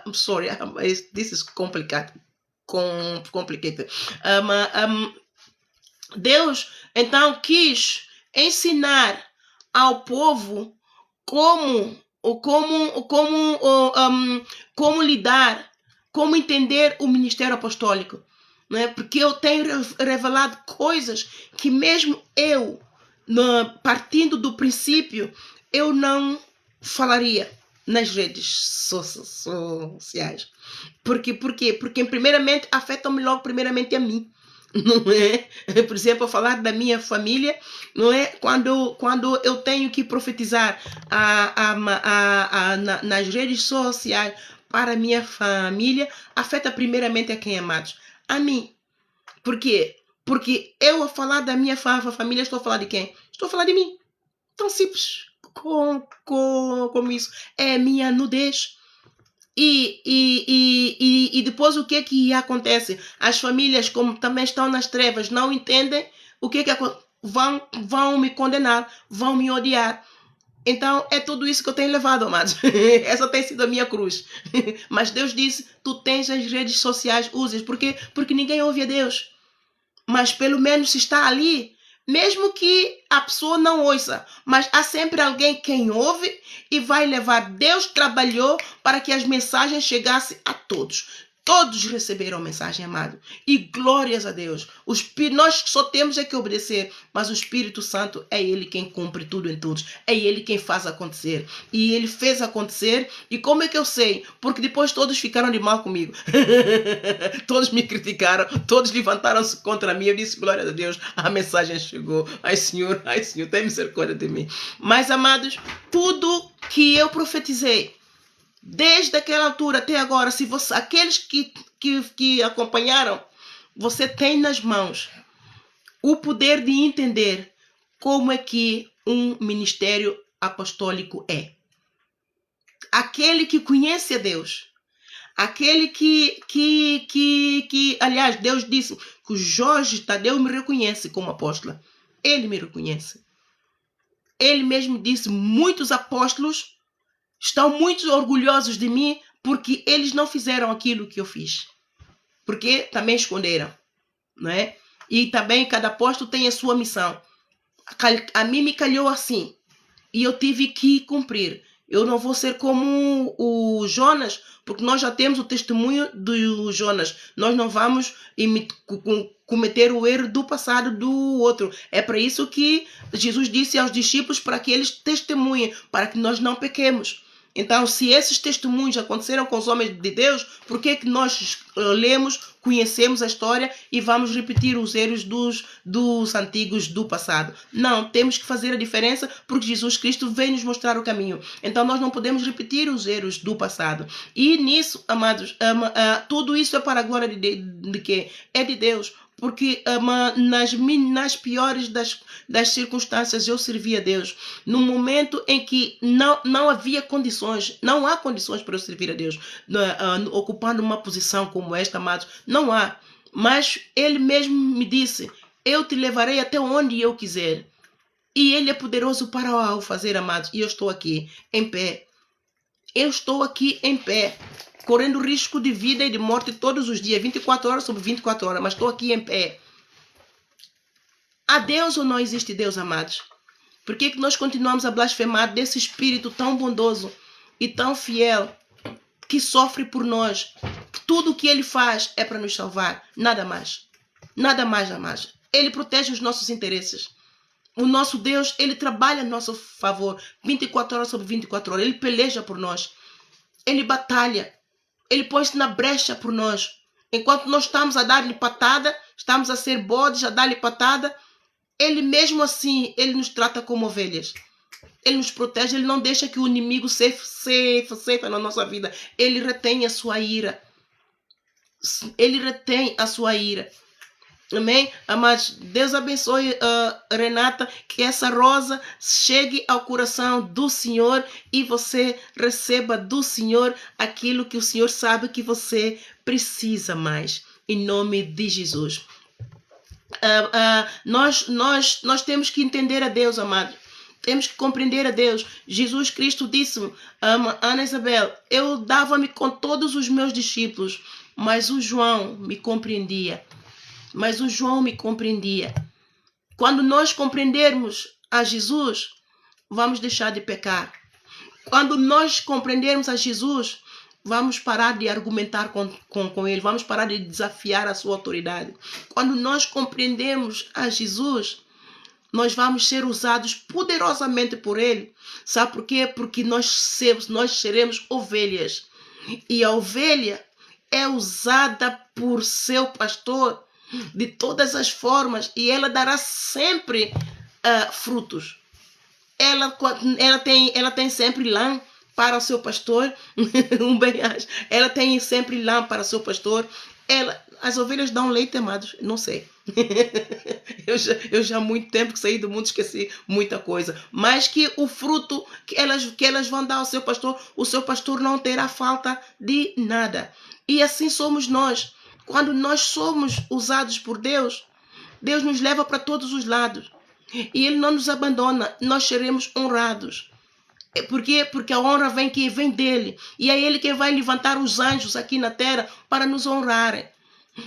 I'm sorry, this is complicated. Deus então quis ensinar ao povo como lidar, como entender o ministério apostólico, não é? Porque eu tenho revelado coisas que mesmo eu, partindo do princípio, eu não falaria nas redes sociais. Por quê? Porque primeiramente afetam-me logo primeiramente a mim, não é? Por exemplo, falar da minha família, não é? Quando eu tenho que profetizar nas redes sociais para a minha família, afeta primeiramente a quem, amados? A mim. Por quê? Porque eu, a falar da minha família, estou a falar de quem? Estou a falar de mim. Tão simples como isso. É a minha nudez. E depois o que acontece? As famílias, como também estão nas trevas, não entendem o que vão me condenar, vão me odiar. Então, é tudo isso que eu tenho levado, amados. Essa tem sido a minha cruz. Mas Deus disse, tu tens as redes sociais, uses. Por quê? Porque ninguém ouve a Deus. Mas pelo menos se está ali, mesmo que a pessoa não ouça, mas há sempre alguém quem ouve e vai levar. Deus trabalhou para que as mensagens chegassem a todos. Todos receberam a mensagem, amado. E glórias a Deus. Nós só temos é que obedecer, mas o Espírito Santo é Ele quem cumpre tudo em todos. É Ele quem faz acontecer. E Ele fez acontecer. E como é que eu sei? Porque depois todos ficaram de mal comigo. Todos me criticaram. Todos levantaram-se contra mim. Eu disse, glória a Deus, a mensagem chegou. Ai, Senhor, tem misericórdia de mim. Mas, amados, tudo que eu profetizei, desde aquela altura até agora, se você, aqueles que acompanharam, você tem nas mãos o poder de entender como é que um ministério apostólico é. Aquele que conhece a Deus, aquele aliás, Deus disse que o Jorge Tadeu me reconhece como apóstola. Ele me reconhece. Ele mesmo disse, muitos apóstolos estão muito orgulhosos de mim porque eles não fizeram aquilo que eu fiz. Porque também esconderam, não é? E também cada apóstolo tem a sua missão. A mim me calhou assim e eu tive que cumprir. Eu não vou ser como o Jonas, porque nós já temos o testemunho do Jonas. Nós não vamos cometer o erro do passado do outro. É para isso que Jesus disse aos discípulos para que eles testemunhem, para que nós não pequemos. Então, se esses testemunhos aconteceram com os homens de Deus, por que nós lemos, conhecemos a história e vamos repetir os erros dos antigos do passado? Não, temos que fazer a diferença porque Jesus Cristo vem nos mostrar o caminho. Então, nós não podemos repetir os erros do passado. E nisso, amados, tudo isso é para a glória de quê? É de Deus. Porque nas piores das circunstâncias eu servi a Deus. No momento em que não havia condições, não há condições para eu servir a Deus, ocupando uma posição como esta, amados, não há. Mas Ele mesmo me disse, eu te levarei até onde eu quiser. E Ele é poderoso para o fazer, amados. E eu estou aqui, em pé. Eu estou aqui em pé, correndo risco de vida e de morte todos os dias, 24 horas sobre 24 horas, mas estou aqui em pé. Há Deus ou não existe Deus, amados? Por que nós continuamos a blasfemar desse Espírito tão bondoso e tão fiel, que sofre por nós? Tudo o que Ele faz é para nos salvar, nada mais. Nada mais, amados. Ele protege os nossos interesses. O nosso Deus, Ele trabalha a nosso favor, 24 horas sobre 24 horas. Ele peleja por nós. Ele batalha. Ele põe-se na brecha por nós. Enquanto nós estamos a dar-lhe patada, estamos a ser bodes, a dar-lhe patada, Ele mesmo assim, Ele nos trata como ovelhas. Ele nos protege, Ele não deixa que o inimigo ceifa na nossa vida. Ele retém a sua ira. Ele retém a sua ira. Amém? Mas Deus abençoe Renata, que essa rosa chegue ao coração do Senhor e você receba do Senhor aquilo que o Senhor sabe que você precisa mais, em nome de Jesus. Nós temos que entender a Deus, amado. Temos que compreender a Deus. Jesus Cristo disse, Ana Isabel, eu dava-me com todos os meus discípulos, mas o João me compreendia. Mas o João me compreendia. Quando nós compreendermos a Jesus, vamos deixar de pecar. Quando nós compreendermos a Jesus, vamos parar de argumentar com Ele. Vamos parar de desafiar a sua autoridade. Quando nós compreendermos a Jesus, nós vamos ser usados poderosamente por Ele. Sabe por quê? Porque nós seremos ovelhas. E a ovelha é usada por seu pastor de todas as formas e ela dará sempre frutos. Ela tem sempre lã para o seu pastor. Ela tem sempre lã para o seu pastor. As ovelhas dão leite, amados? Não sei. eu já há muito tempo que saí do mundo, esqueci muita coisa. Mas que o fruto que elas vão dar ao seu pastor, o seu pastor não terá falta de nada. E assim somos nós. Quando nós somos usados por Deus, Deus nos leva para todos os lados. E Ele não nos abandona, nós seremos honrados. Por quê? Porque a honra vem dele. E é Ele quem vai levantar os anjos aqui na terra para nos honrarem.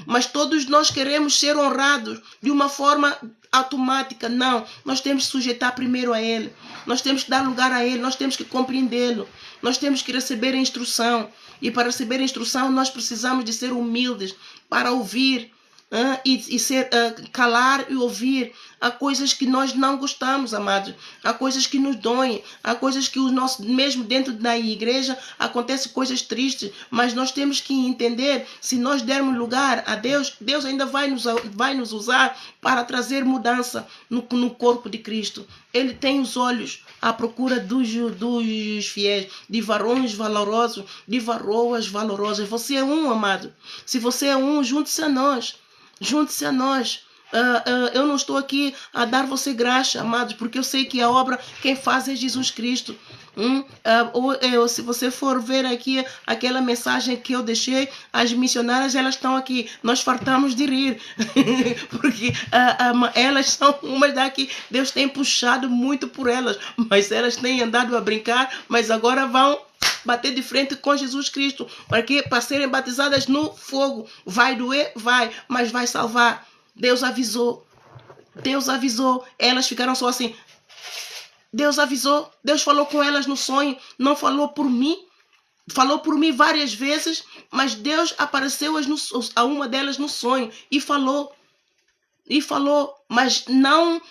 Mas todos nós queremos ser honrados de uma forma automática. Não, nós temos que sujeitar primeiro a Ele. Nós temos que dar lugar a Ele, nós temos que compreendê-lo. Nós temos que receber a instrução. E para receber a instrução, nós precisamos de ser humildes para ouvir. E calar e ouvir. Há coisas que nós não gostamos, amados. Há coisas que nos doem. Há coisas que mesmo dentro da igreja acontecem coisas tristes. Mas nós temos que entender, se nós dermos lugar a Deus, Deus ainda vai nos usar para trazer mudança no corpo de Cristo. Ele tem os olhos à procura dos fiéis, de varões valorosos, de varoas valorosas. Você é um, amado. Se você é um, junte-se a nós. Junte-se a nós. Eu não estou aqui a dar você graxa, amados, porque eu sei que a obra quem faz é Jesus Cristo. Se você for ver aqui aquela mensagem que eu deixei, as missionárias, elas estão aqui. Nós fartamos de rir, porque elas são umas daqui. Deus tem puxado muito por elas, mas elas têm andado a brincar, mas agora vão bater de frente com Jesus Cristo, para serem batizadas no fogo. Vai doer? Vai, mas vai salvar. Deus avisou. Deus avisou. Elas ficaram só assim. Deus avisou. Deus falou com elas no sonho. Não falou por mim. Falou por mim várias vezes, mas Deus apareceu a uma delas no sonho e falou. Mas não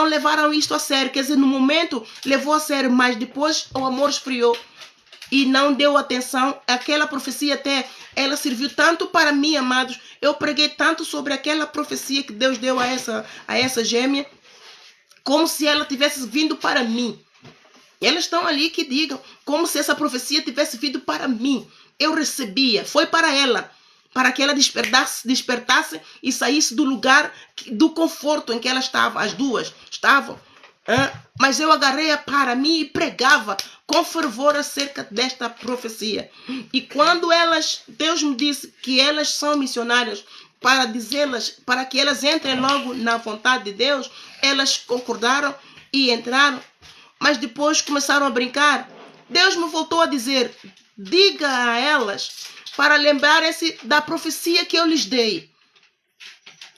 levaram isto a sério. Quer dizer, no momento levou a sério, mas depois o amor esfriou e não deu atenção. Aquela profecia até, ela serviu tanto para mim, amados. Eu preguei tanto sobre aquela profecia que Deus deu a essa gêmea, como se ela tivesse vindo para mim. Elas estão ali que digam, como se essa profecia tivesse vindo para mim. Eu recebia, foi para ela. Para que ela despertasse e saísse do lugar, do conforto em que ela estava. As duas estavam. Mas eu agarrei-a para mim e pregava com fervor acerca desta profecia. E quando Deus me disse que elas são missionárias, para dizê-las, para que elas entrem logo na vontade de Deus, elas concordaram e entraram. Mas depois começaram a brincar. Deus me voltou a dizer, diga a elas para lembrarem-se da profecia que eu lhes dei.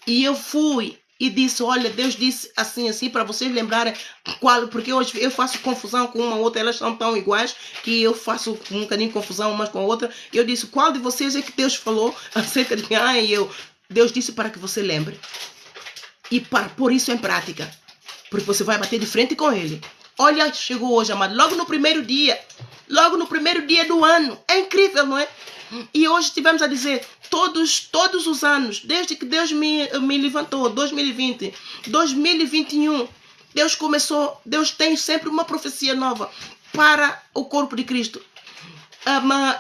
E eu fui e disse, olha, Deus disse assim, para vocês lembrarem qual, porque hoje eu faço confusão com uma outra, elas são tão iguais que eu faço um bocadinho de confusão umas com a outra. E eu disse, qual de vocês é que Deus falou acerca de mim? Deus disse para que você lembre. E para pôr isso em prática. Porque você vai bater de frente com Ele. Olha, chegou hoje, amado, logo no primeiro dia do ano. É incrível, não é? E hoje estivemos a dizer, todos os anos, desde que Deus me levantou, 2020, 2021, Deus tem sempre uma profecia nova para o corpo de Cristo.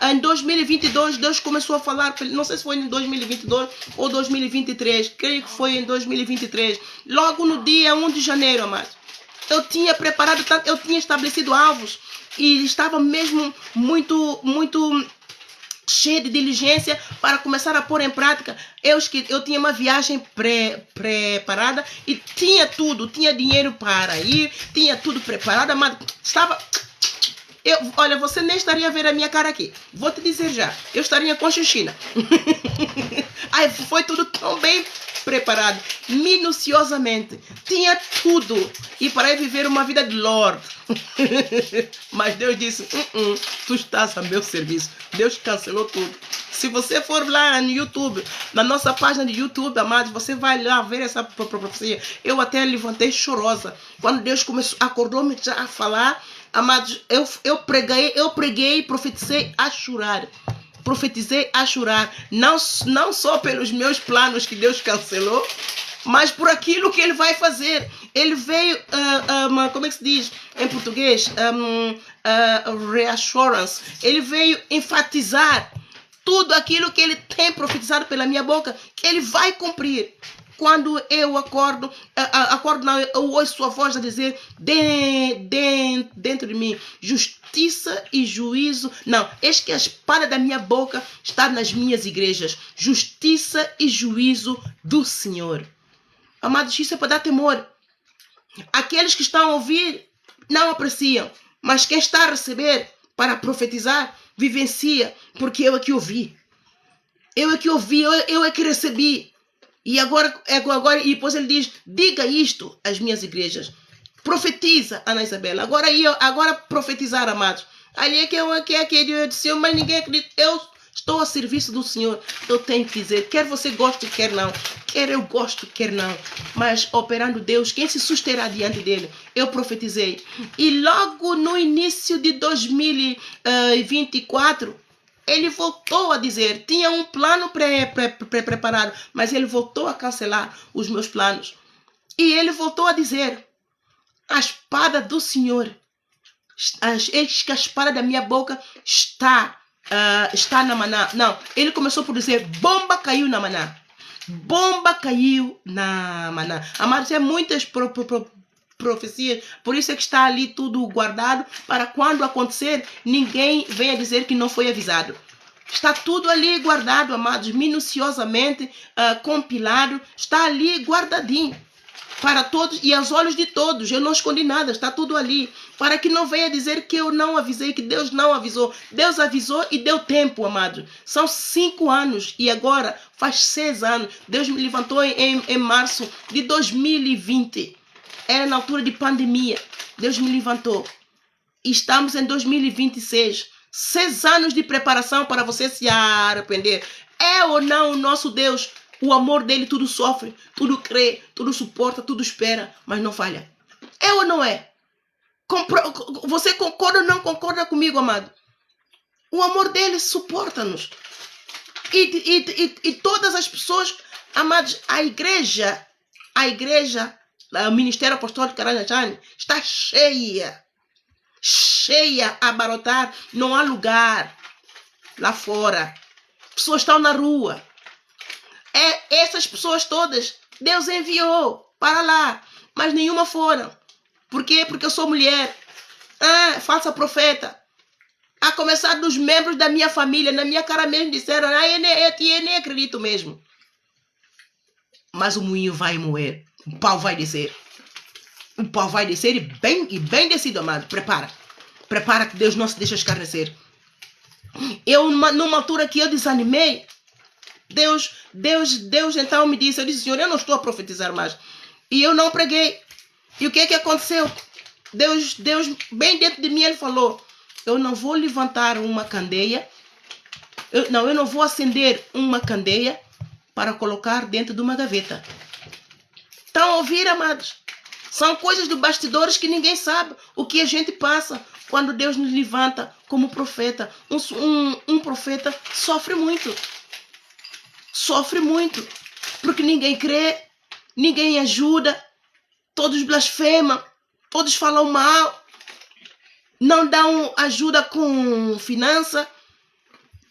Em 2022, Deus começou a falar, não sei se foi em 2022 ou 2023, creio que foi em 2023, logo no dia 1 de janeiro, amados. Eu tinha preparado, eu tinha estabelecido alvos e estava mesmo muito cheia de diligência para começar a pôr em prática. Eu tinha uma viagem preparada e tinha tudo, tinha dinheiro para ir, tinha tudo preparado, mas estava... olha, você nem estaria a ver a minha cara aqui. Vou te dizer já, eu estaria com Xuxina. Aí foi tudo tão bem preparado, minuciosamente. Tinha tudo. E para viver uma vida de Lord. Mas Deus disse, tu estás a meu serviço. Deus cancelou tudo. Se você for lá no YouTube, na nossa página de YouTube, amados, você vai lá ver essa profecia. Eu até levantei chorosa. Quando Deus acordou-me já a falar, amados, eu preguei e profetizei a chorar. Profetizei a chorar, não só pelos meus planos que Deus cancelou, mas por aquilo que Ele vai fazer. Ele veio, como é que se diz em português? Reassurance. Ele veio enfatizar tudo aquilo que ele tem profetizado pela minha boca, que ele vai cumprir. Quando eu acordo, não, eu ouço sua voz a dizer dentro de mim, justiça e juízo. Não, eis que a espada da minha boca está nas minhas igrejas. Justiça e juízo do Senhor. Amados, isso é para dar temor. Aqueles que estão a ouvir não apreciam, mas quem está a receber para profetizar, vivencia, porque eu é que ouvi. Eu é que ouvi, eu é que recebi. E agora, e depois ele diz, diga isto às minhas igrejas. Profetiza, Ana Isabela. Agora profetizar, amados. Ali é que eu disse, mas ninguém acredita. Eu estou a serviço do Senhor. Eu tenho que dizer, quer você goste, quer não. Quer eu gosto, quer não. Mas operando Deus, quem se susterá diante dele? Eu profetizei. E logo no início de 2024, ele voltou a dizer, tinha um plano preparado, mas ele voltou a cancelar os meus planos. E ele voltou a dizer, a espada do Senhor, eis que a espada da minha boca está na Maná. Não, ele começou por dizer, bomba caiu na Maná. Bomba caiu na Maná. Amados, é muitas profecias, por isso é que está ali tudo guardado, para quando acontecer, ninguém venha dizer que não foi avisado. Está tudo ali guardado, amados, minuciosamente compilado, está ali guardadinho, para todos e aos olhos de todos. Eu não escondi nada, está tudo ali, para que não venha dizer que eu não avisei, que Deus não avisou. Deus avisou e deu tempo, amados. São 5 anos e agora faz 6 anos. Deus me levantou em março de 2020. Era na altura de pandemia. Deus me levantou. E estamos em 2026. 6 anos de preparação para você se arrepender. É ou não o nosso Deus? O amor dele tudo sofre, tudo crê, tudo suporta, tudo espera, mas não falha. É ou não é? Você concorda ou não concorda comigo, amado? O amor dele suporta-nos. E todas as pessoas, amados, a igreja, o Ministério Apostólico Caranjani está cheia a abarrotar, não há lugar lá fora. Pessoas estão na rua. Essas pessoas todas, Deus enviou para lá, mas nenhuma foram. Por quê? Porque eu sou mulher. Falsa profeta. A começar dos membros da minha família, na minha cara mesmo disseram, eu nem acredito mesmo. Mas o moinho vai moer, o pau vai descer. O pau vai descer e bem descido, amado. Prepara que Deus não se deixa escarnecer. Numa altura que eu desanimei, Deus então me disse, eu disse, Senhor, eu não estou a profetizar mais. E eu não preguei. E o que aconteceu? Deus, bem dentro de mim, ele falou, eu não vou levantar uma candeia, eu não vou acender uma candeia para colocar dentro de uma gaveta. Estão a ouvir, amados? São coisas do bastidores que ninguém sabe. O que a gente passa quando Deus nos levanta como profeta. Um profeta sofre muito. Sofre muito. Porque ninguém crê, ninguém ajuda, todos blasfemam, todos falam mal, não dão ajuda com finança.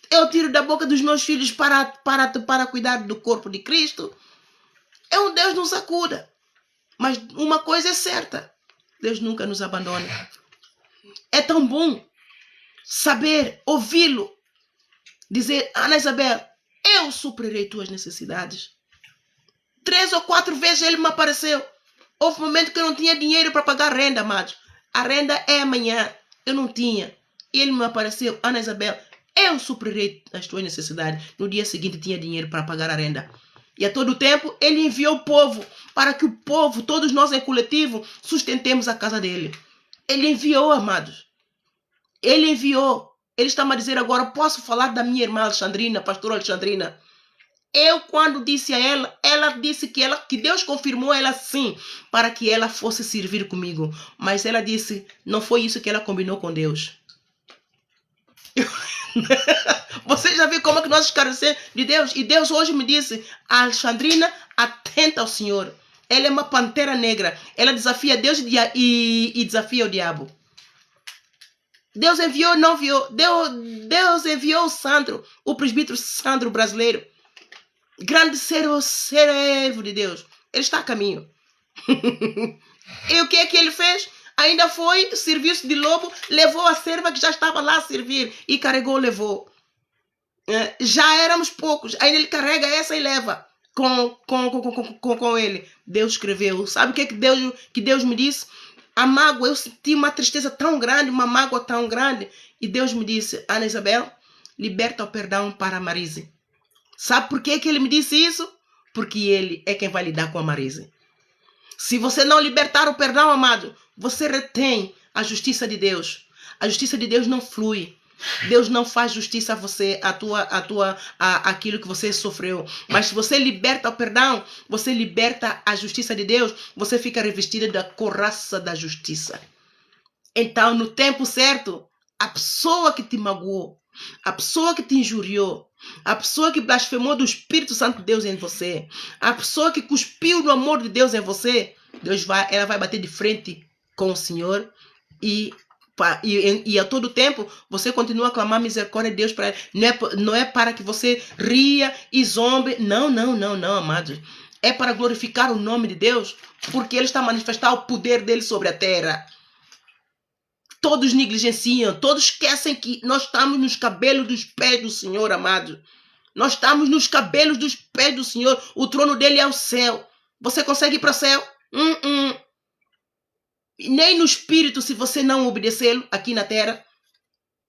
Eu tiro da boca dos meus filhos para cuidar do corpo de Cristo. É um Deus nos acuda. Mas uma coisa é certa, Deus nunca nos abandona. É tão bom saber, ouvi-lo, dizer, Ana Isabel, eu suprirei tuas necessidades. 3 ou 4 vezes ele me apareceu. Houve um momento que eu não tinha dinheiro para pagar a renda, amados. A renda é amanhã. Eu não tinha. E ele me apareceu, Ana Isabel, eu suprirei as tuas necessidades. No dia seguinte tinha dinheiro para pagar a renda. E a todo tempo ele enviou o povo para que o povo, todos nós em coletivo, sustentemos a casa dele. Ele enviou, amados. Ele enviou. Ele está a dizer agora, posso falar da minha irmã Alexandrina, pastora Alexandrina? Eu, quando disse a ela disse que Deus confirmou ela sim, para que ela fosse servir comigo. Mas ela disse, não foi isso que ela combinou com Deus. Você já viu como é que nós escarecemos de Deus? E Deus hoje me disse, a Alexandrina, atenta ao Senhor. Ela é uma pantera negra. Ela desafia Deus e desafia o diabo. Deus enviou, não enviou. Deus enviou o Sandro, o presbítero Sandro brasileiro. Grande servo de Deus. Ele está a caminho. E o que é que ele fez? Ainda foi serviço de lobo, levou a serva que já estava lá a servir e carregou, levou. Já éramos poucos, ainda ele carrega essa e leva com ele. Deus escreveu. Sabe o que Deus me disse? A mágoa, eu senti uma tristeza tão grande, uma mágoa tão grande. E Deus me disse, Ana Isabel, liberta o perdão para a Marise. Sabe por que ele me disse isso? Porque ele é quem vai lidar com a Marise. Se você não libertar o perdão, amado, você retém a justiça de Deus. A justiça de Deus não flui. Deus não faz justiça a você, aquilo que você sofreu. Mas se você liberta o perdão, você liberta a justiça de Deus, você fica revestida da couraça da justiça. Então, no tempo certo, a pessoa que te magoou, a pessoa que te injuriou, a pessoa que blasfemou do Espírito Santo de Deus em você, a pessoa que cuspiu no amor de Deus em você, ela vai bater de frente com o Senhor e a todo tempo você continua a clamar misericórdia de Deus para ela. Não é para que você ria e zombe. Não, amados. É para glorificar o nome de Deus, porque Ele está a manifestar o poder dele sobre a terra. Todos negligenciam, todos esquecem que nós estamos nos cabelos dos pés do Senhor, amado. Nós estamos nos cabelos dos pés do Senhor. O trono dele é o céu. Você consegue ir para o céu? Nem no espírito, se você não obedecê-lo aqui na terra.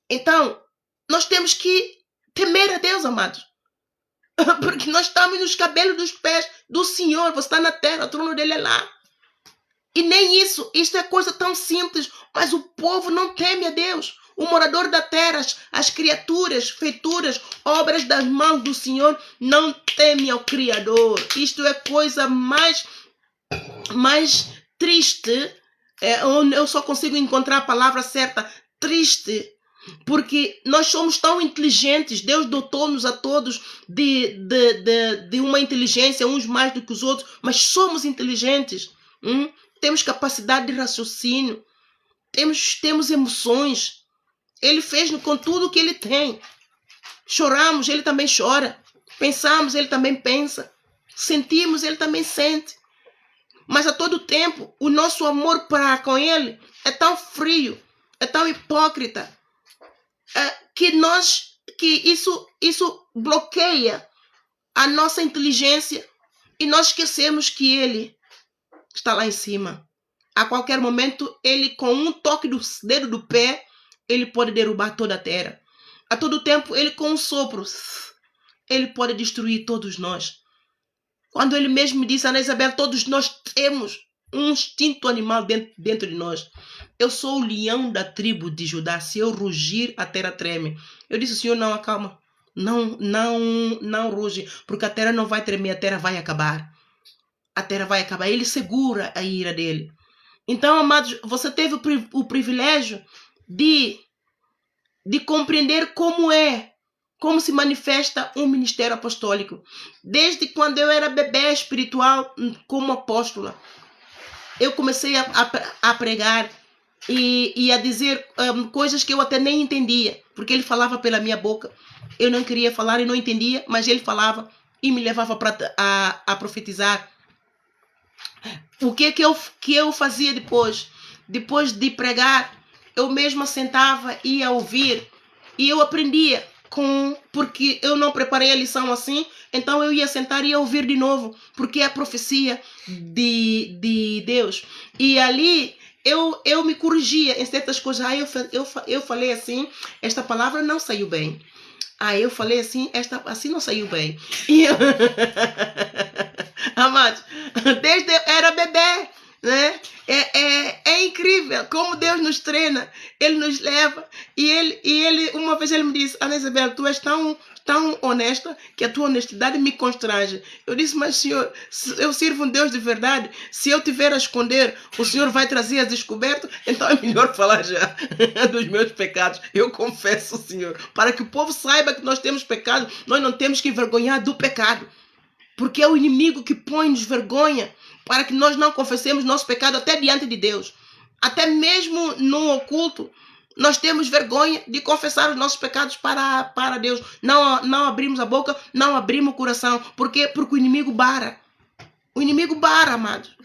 Então, nós temos que temer a Deus, amados. Porque nós estamos nos cabelos dos pés do Senhor. Você está na terra, o trono dele é lá. E nem isso é coisa tão simples, mas o povo não teme a Deus. O morador da terra, as criaturas, feituras, obras das mãos do Senhor, não teme ao Criador. Isto é coisa mais triste. Eu só consigo encontrar a palavra certa, triste, porque nós somos tão inteligentes. Deus dotou-nos a todos de uma inteligência, uns mais do que os outros, mas somos inteligentes. Temos capacidade de raciocínio, temos emoções. Ele fez com tudo o que ele tem. Choramos, ele também chora. Pensamos, ele também pensa. Sentimos, ele também sente. Mas a todo tempo, o nosso amor para com ele é tão frio, é tão hipócrita, que isso bloqueia a nossa inteligência e nós esquecemos que ele está lá em cima. A qualquer momento, ele, com um toque do dedo do pé, ele pode derrubar toda a terra. A todo tempo, ele, com um sopro, ele pode destruir todos nós. Quando ele mesmo me disse, Ana Isabel, todos nós temos um instinto animal dentro de nós. Eu sou o leão da tribo de Judá. Se eu rugir, a terra treme. Eu disse, Senhor, não, acalma. Não ruge, porque a terra não vai tremer, a terra vai acabar. A terra vai acabar. Ele segura a ira dele. Então, amados, você teve o privilégio de compreender como se manifesta um ministério apostólico. Desde quando eu era bebê espiritual como apóstola, eu comecei a pregar e a dizer coisas que eu até nem entendia, porque ele falava pela minha boca. Eu não queria falar e não entendia, mas ele falava e me levava a profetizar. O que eu fazia depois? Depois de pregar, eu mesma sentava e ia ouvir e eu aprendia. Porque eu não preparei a lição assim, então eu ia sentar e ia ouvir de novo, porque é a profecia de Deus. E ali eu me corrigia em certas coisas. Eu falei assim, esta palavra não saiu bem. Eu falei assim, assim não saiu bem. E eu... Amados, desde eu era bebê, né? É incrível como Deus nos treina. Ele nos leva e ele uma vez ele me disse, Ana Isabel, tu és tão honesta que a tua honestidade me constrange. Eu disse, mas Senhor, eu sirvo um Deus de verdade. Se eu tiver a esconder, o Senhor vai trazer as descobertas. Então é melhor falar já dos meus pecados. Eu confesso, Senhor, para que o povo saiba que nós temos pecado. Nós não temos que envergonhar do pecado, porque é o inimigo que põe-nos vergonha para que nós não confessemos nosso pecado até diante de Deus. Até mesmo no oculto, Nós temos vergonha de confessar os nossos pecados para Deus. Não abrimos a boca, não abrimos o coração. Por quê? Porque o inimigo bara. O inimigo bara, amados.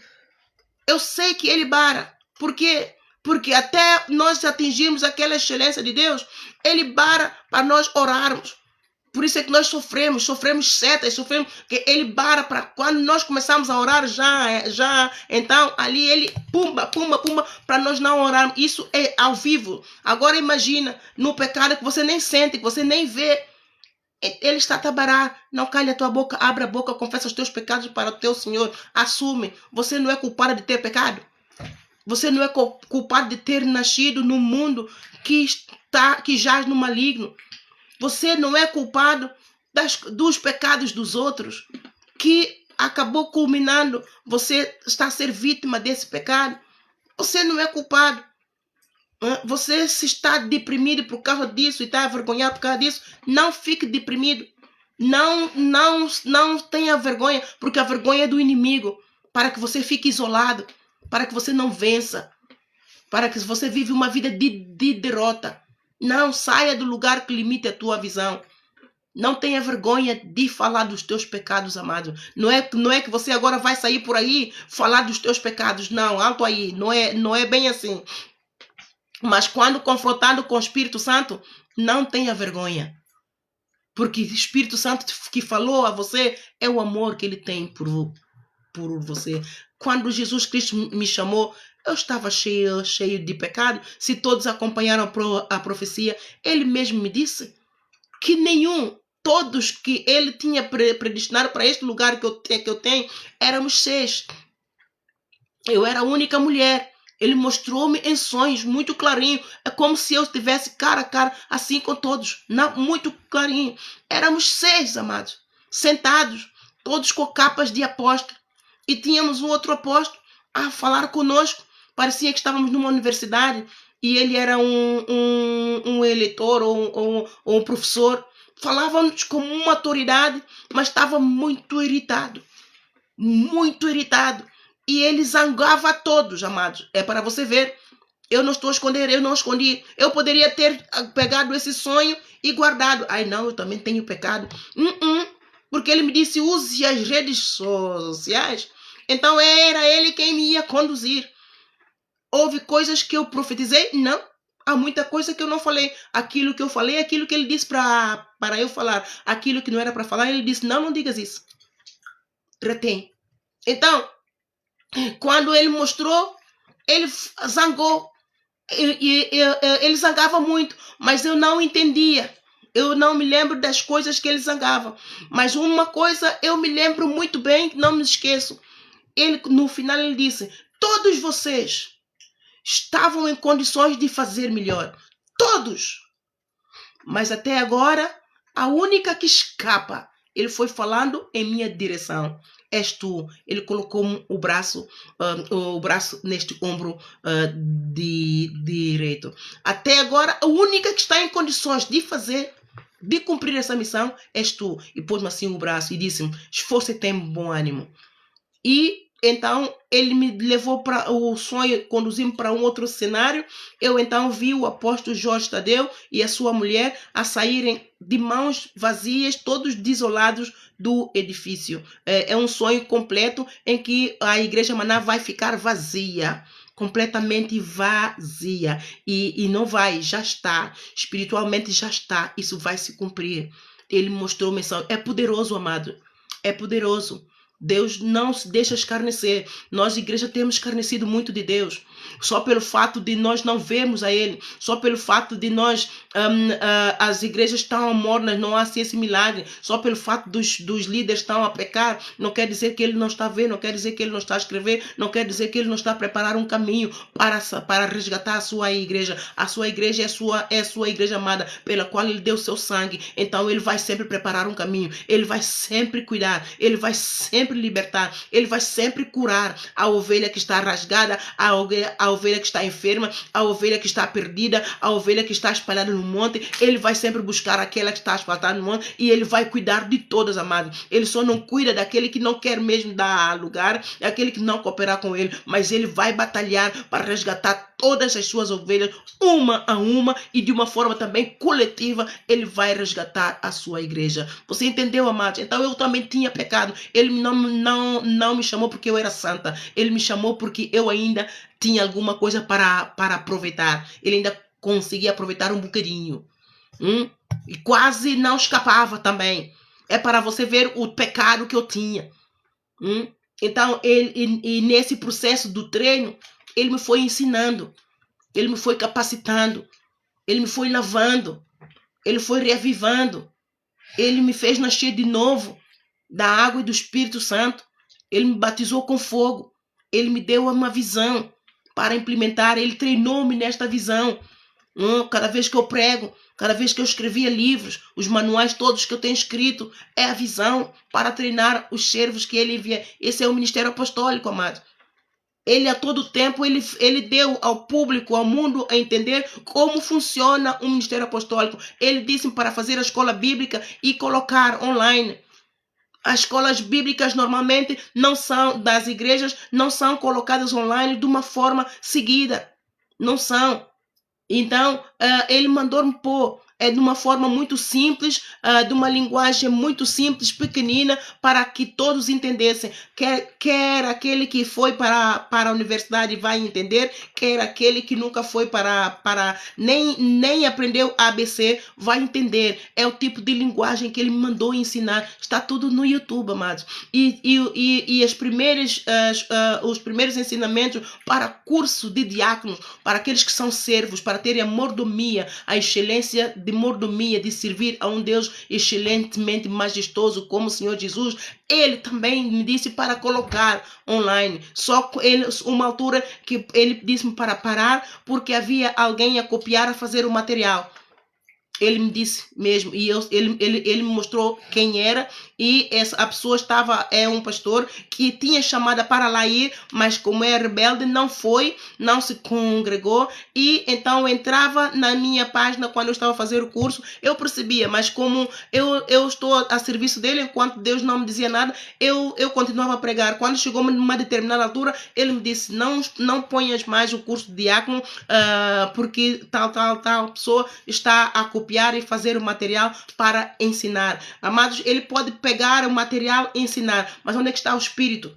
Eu sei que ele bara. Por quê? Porque até nós atingirmos aquela excelência de Deus, ele bara para nós orarmos. Por isso é que nós sofremos setas, sofremos, que ele bara para quando nós começamos a orar já, então ali ele pumba, para nós não orarmos. Isso é ao vivo. Agora imagina no pecado que você nem sente, que você nem vê. Ele está a barar. Não calha a tua boca, abre a boca, confessa os teus pecados para o teu Senhor. Assume. Você não é culpada de ter pecado. Você não é culpado de ter nascido num mundo que jaz no maligno. Você não é culpado dos pecados dos outros, que acabou culminando. Você está a ser vítima desse pecado. Você não é culpado. Você se está deprimido por causa disso e está avergonhado por causa disso, não fique deprimido. Não tenha vergonha, porque a vergonha é do inimigo, para que você fique isolado, para que você não vença, para que você vive uma vida de derrota. Não saia do lugar que limite a tua visão. Não tenha vergonha de falar dos teus pecados, amado. Não é que você agora vai sair por aí falar dos teus pecados. Não, alto aí. Não é bem assim. Mas quando confrontado com o Espírito Santo, não tenha vergonha. Porque o Espírito Santo que falou a você é o amor que ele tem por você. Quando Jesus Cristo me chamou, eu estava cheio de pecado. Se todos acompanharam a profecia, ele mesmo me disse que todos que ele tinha predestinado para este lugar que eu tenho, éramos 6. Eu era a única mulher. Ele mostrou-me em sonhos, muito clarinho. É como se eu estivesse cara a cara, assim com todos. Não, muito clarinho. Éramos 6, amados, sentados, todos com capas de apóstolo. E tínhamos um outro apóstolo a falar conosco. Parecia que estávamos numa universidade e ele era um eleitor ou um professor. Falávamos com uma autoridade, mas estava muito irritado. Muito irritado. E ele zangava a todos, amados. É para você ver. Eu não estou a esconder, eu não escondi. Eu poderia ter pegado esse sonho e guardado. Ai, não, eu também tenho pecado. Porque ele me disse, use as redes sociais. Então era ele quem me ia conduzir. Houve coisas que eu profetizei? Não. Há muita coisa que eu não falei. Aquilo que eu falei, aquilo que ele disse para eu falar. Aquilo que não era para falar, ele disse, não digas isso. Retém. Então, quando ele mostrou, ele zangou. Ele zangava muito, mas eu não entendia. Eu não me lembro das coisas que ele zangava. Mas uma coisa eu me lembro muito bem, não me esqueço. No final ele disse, todos vocês estavam em condições de fazer melhor. Todos. Mas até agora, a única que escapa, ele foi falando em minha direção. És tu. Ele colocou o braço neste ombro direito. Até agora, a única que está em condições de cumprir essa missão, és tu. E pôs-me assim o braço e disse-me, esforça e tem bom ânimo. E então ele me levou para o sonho, conduziu-me para um outro cenário. Eu então vi o apóstolo Jorge Tadeu e a sua mulher a saírem de mãos vazias, todos desolados do edifício. É um sonho completo em que a igreja Maná vai ficar vazia, completamente vazia. E não vai, já está, espiritualmente já está, isso vai se cumprir. Ele mostrou menção. É poderoso, amado, é poderoso. Deus não se deixa escarnecer. Nós, igreja, temos escarnecido muito de Deus. Só pelo fato de nós não vermos a Ele. Só pelo fato de nós... as igrejas estão mornas, não há assim esse milagre. Só pelo fato dos líderes estão a pecar. Não quer dizer que Ele não está a ver. Não quer dizer que Ele não está a escrever. Não quer dizer que Ele não está a preparar um caminho para resgatar a sua igreja. A sua igreja é a sua igreja amada, pela qual Ele deu seu sangue. Então Ele vai sempre preparar um caminho. Ele vai sempre cuidar. Ele vai sempre sempre libertar, Ele vai sempre curar a ovelha que está rasgada, a ovelha que está enferma, a ovelha que está perdida, a ovelha que está espalhada no monte. Ele vai sempre buscar aquela que está espalhada no monte e Ele vai cuidar de todas, amados. Ele só não cuida daquele que não quer mesmo dar lugar, daquele que não cooperar com Ele, mas Ele vai batalhar para resgatar todas as suas ovelhas, uma a uma, e de uma forma também coletiva, Ele vai resgatar a sua igreja. Você entendeu, amados? Então eu também tinha pecado. Ele não me chamou porque eu era santa. Ele me chamou porque eu ainda tinha alguma coisa para aproveitar. Ele ainda conseguia aproveitar um bocadinho. E quase não escapava também. É para você ver o pecado que eu tinha. Então, e nesse processo do treino, Ele me foi ensinando, Ele me foi capacitando, Ele me foi lavando, Ele foi reavivando, Ele me fez nascer de novo da água e do Espírito Santo. Ele me batizou com fogo, Ele me deu uma visão para implementar, Ele treinou-me nesta visão. Cada vez que eu prego, cada vez que eu escrevia livros, os manuais todos que eu tenho escrito, é a visão para treinar os servos que Ele envia. Esse é o ministério apostólico, amado. Ele a todo tempo, ele deu ao público, ao mundo, a entender como funciona o ministério apostólico. Ele disse para fazer a escola bíblica e colocar online. As escolas bíblicas normalmente não são, das igrejas, não são colocadas online de uma forma seguida. Não são. Então, ele mandou-me pôr de uma forma muito simples, de uma linguagem muito simples, pequenina, para que todos entendessem. Quer aquele que foi para a universidade vai entender, quer aquele que nunca foi nem aprendeu ABC vai entender. É o tipo de linguagem que ele me mandou ensinar. Está tudo no YouTube, amados. E os primeiros ensinamentos para curso de diáconos, para aqueles que são servos, para terem a mordomia, a excelência de mordomia, de servir a um Deus excelentemente majestoso como o Senhor Jesus. Ele também me disse para colocar online. Só ele, uma altura que ele disse-me para parar, porque havia alguém a copiar, a fazer o material. Ele me disse mesmo, e ele me mostrou quem era, e a pessoa é um pastor que tinha chamada para lá ir, mas como é rebelde, não foi, não se congregou, e então entrava na minha página quando eu estava a fazer o curso, eu percebia, mas como eu estou a serviço dele, enquanto Deus não me dizia nada, eu continuava a pregar. Quando chegou numa determinada altura, ele me disse, não ponhas mais o curso de diácono, porque tal pessoa está a copiar e fazer o material para ensinar. Amados, ele pode pegar o material e ensinar, mas onde é que está o Espírito?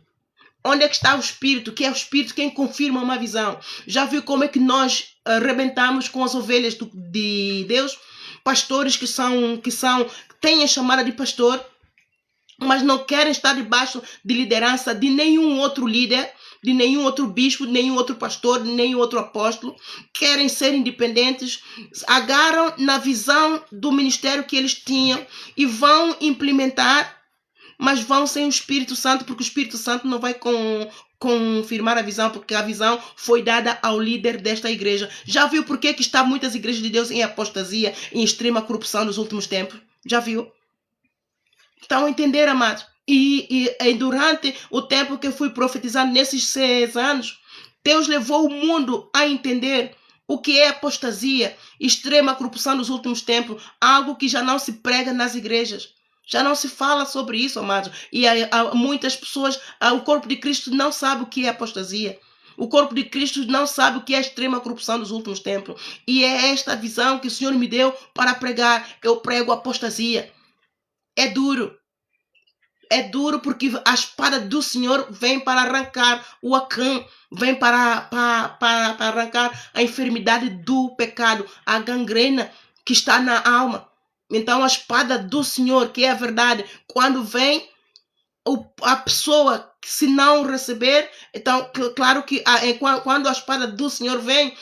Onde é que está o Espírito? Que é o Espírito quem confirma uma visão. Já viu como é que nós arrebentamos com as ovelhas de Deus? Pastores que têm a chamada de pastor, mas não querem estar debaixo de liderança de nenhum outro líder, de nenhum outro bispo, de nenhum outro pastor, de nenhum outro apóstolo. Querem ser independentes, agarram na visão do ministério que eles tinham e vão implementar, mas vão sem o Espírito Santo, porque o Espírito Santo não vai confirmar a visão, porque a visão foi dada ao líder desta igreja. Já viu por que está muitas igrejas de Deus em apostasia, em extrema corrupção nos últimos tempos? Já viu? Estão a entender, amados? E durante o tempo que eu fui profetizando, nesses 6 anos, Deus levou o mundo a entender o que é apostasia, extrema corrupção nos últimos tempos, algo que já não se prega nas igrejas. Já não se fala sobre isso, amados. E muitas pessoas, o corpo de Cristo não sabe o que é apostasia. O corpo de Cristo não sabe o que é extrema corrupção dos últimos tempos. E é esta visão que o Senhor me deu para pregar. Eu prego apostasia. É duro. É duro porque a espada do Senhor vem para arrancar o Acã, vem para arrancar a enfermidade do pecado, a gangrena que está na alma. Então a espada do Senhor, que é a verdade, quando vem, a pessoa, se não receber, então claro que quando a espada do Senhor vem,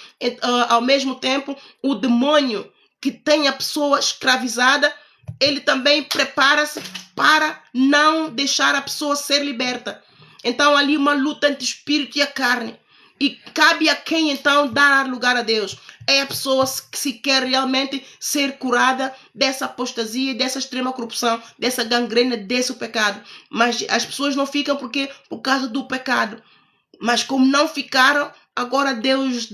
ao mesmo tempo o demônio que tem a pessoa escravizada, ele também prepara-se para não deixar a pessoa ser liberta. Então ali uma luta entre o espírito e a carne. E cabe a quem então dar lugar a Deus? é a pessoa que se quer realmente ser curada dessa apostasia, dessa extrema corrupção, dessa gangrena, desse pecado. Mas as pessoas não ficam por causa do pecado. Mas como não ficaram, agora Deus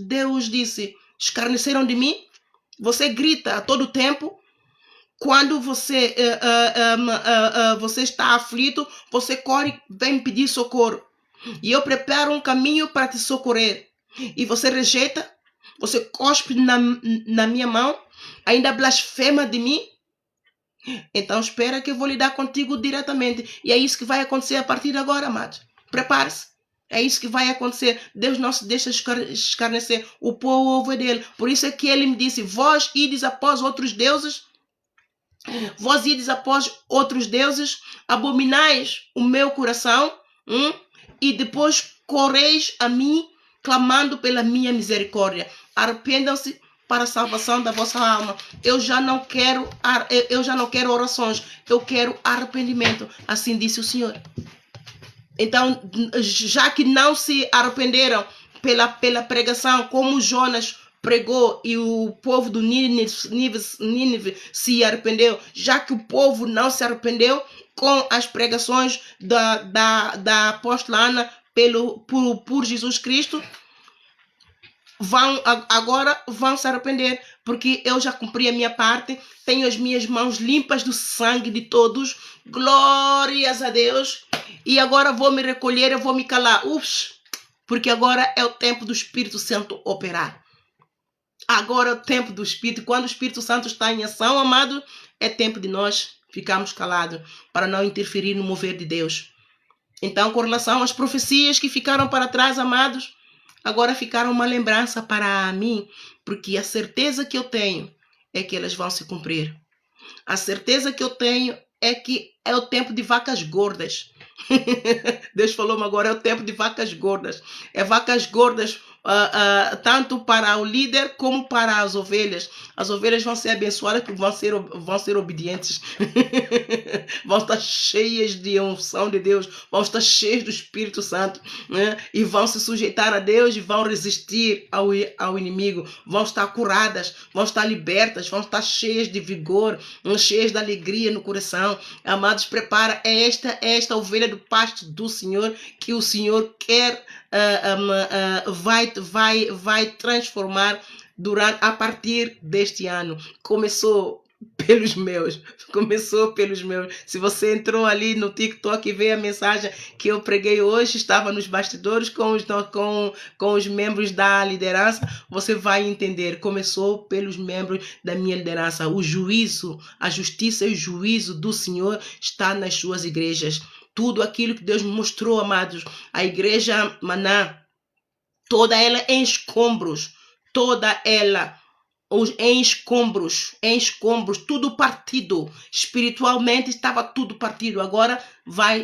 disse, escarneceram de mim. Você grita a todo tempo. Quando você está aflito, você corre, vem pedir socorro. E eu preparo um caminho para te socorrer. E você rejeita, você cospe na minha mão, ainda blasfema de mim. Então espera que eu vou lidar contigo diretamente. E é isso que vai acontecer a partir de agora, amados. Prepare-se. É isso que vai acontecer. Deus não se deixa escarnecer. O povo é dele. Por isso é que ele me disse, vós ides após outros deuses, vós ides após outros deuses, abominais o meu coração, e depois correis a mim, clamando pela minha misericórdia. Arrependam-se para a salvação da vossa alma. Eu já não quero orações, eu quero arrependimento. Assim disse o Senhor. Então, já que não se arrependeram pela pregação, como Jonas pregou e o povo do Nínive se arrependeu, já que o povo não se arrependeu com as pregações da apóstola Ana por Jesus Cristo, agora vão se arrepender, porque eu já cumpri a minha parte, tenho as minhas mãos limpas do sangue de todos, glórias a Deus, e agora vou me recolher, eu vou me calar, porque agora é o tempo do Espírito Santo operar. Agora é o tempo do Espírito. Quando o Espírito Santo está em ação, amado, é tempo de nós ficarmos calados para não interferir no mover de Deus. Então, com relação às profecias que ficaram para trás, amados, agora ficaram uma lembrança para mim, porque a certeza que eu tenho é que elas vão se cumprir. A certeza que eu tenho é que é o tempo de vacas gordas. Deus falou-me agora, é o tempo de vacas gordas. É vacas gordas tanto para o líder como para as ovelhas. As ovelhas vão ser abençoadas porque vão ser obedientes. Vão estar cheias de unção de Deus, vão estar cheias do Espírito Santo, né? E vão se sujeitar a Deus e vão resistir ao inimigo. Vão estar curadas, vão estar libertas, vão estar cheias de vigor, cheias de alegria no coração. Amados, prepara, é esta ovelha do pasto do Senhor que o Senhor quer, vai transformar a partir deste ano. Começou pelos meus. Se você entrou ali no TikTok e veio a mensagem que eu preguei hoje, estava nos bastidores com os membros da liderança, você vai entender. Começou pelos membros da minha liderança. O juízo, a justiça e o juízo do Senhor está nas suas igrejas. Tudo aquilo que Deus me mostrou, amados. A igreja Maná, toda ela em escombros. Toda ela em escombros, tudo partido. Espiritualmente estava tudo partido. Agora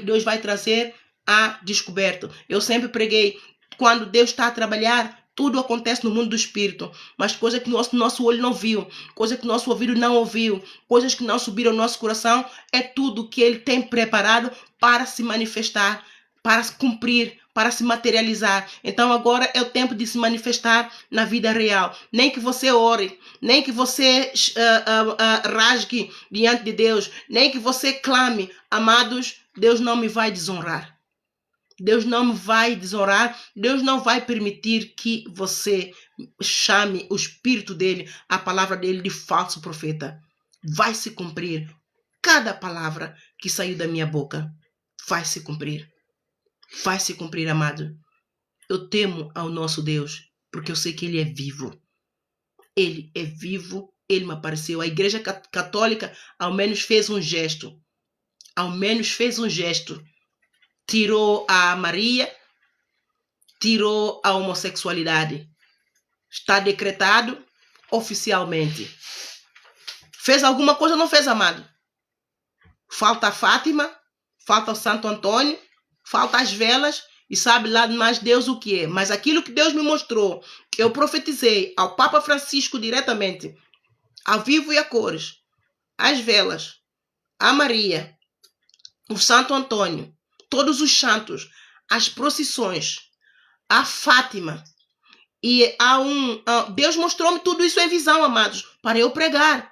Deus vai trazer a descoberta. Eu sempre preguei, quando Deus está a trabalhar, tudo acontece no mundo do Espírito. Mas coisa que nosso olho não viu, coisa que nosso ouvido não ouviu, coisas que não subiram ao nosso coração, é tudo que Ele tem preparado para se manifestar, para se cumprir, para se materializar. Então agora é o tempo de se manifestar na vida real. Nem que você ore, nem que você rasgue diante de Deus, nem que você clame, amados, Deus não me vai desonrar. Deus não me vai desonrar, Deus não vai permitir que você chame o espírito dele, a palavra dele, de falso profeta. Vai se cumprir. Cada palavra que saiu da minha boca vai se cumprir. Vai se cumprir, amado. Eu temo ao nosso Deus, porque eu sei que Ele é vivo. Ele é vivo, Ele me apareceu. A Igreja Católica ao menos fez um gesto. Tirou a Maria, tirou a homossexualidade. Está decretado oficialmente. Fez alguma coisa ou não fez, amado? Falta a Fátima, falta o Santo Antônio, falta as velas e sabe lá mais Deus o que é. Mas aquilo que Deus me mostrou, que eu profetizei ao Papa Francisco diretamente, ao vivo e a cores, as velas, a Maria, o Santo Antônio, todos os santos, as procissões, a Fátima E Deus mostrou-me tudo isso em visão, amados, para eu pregar.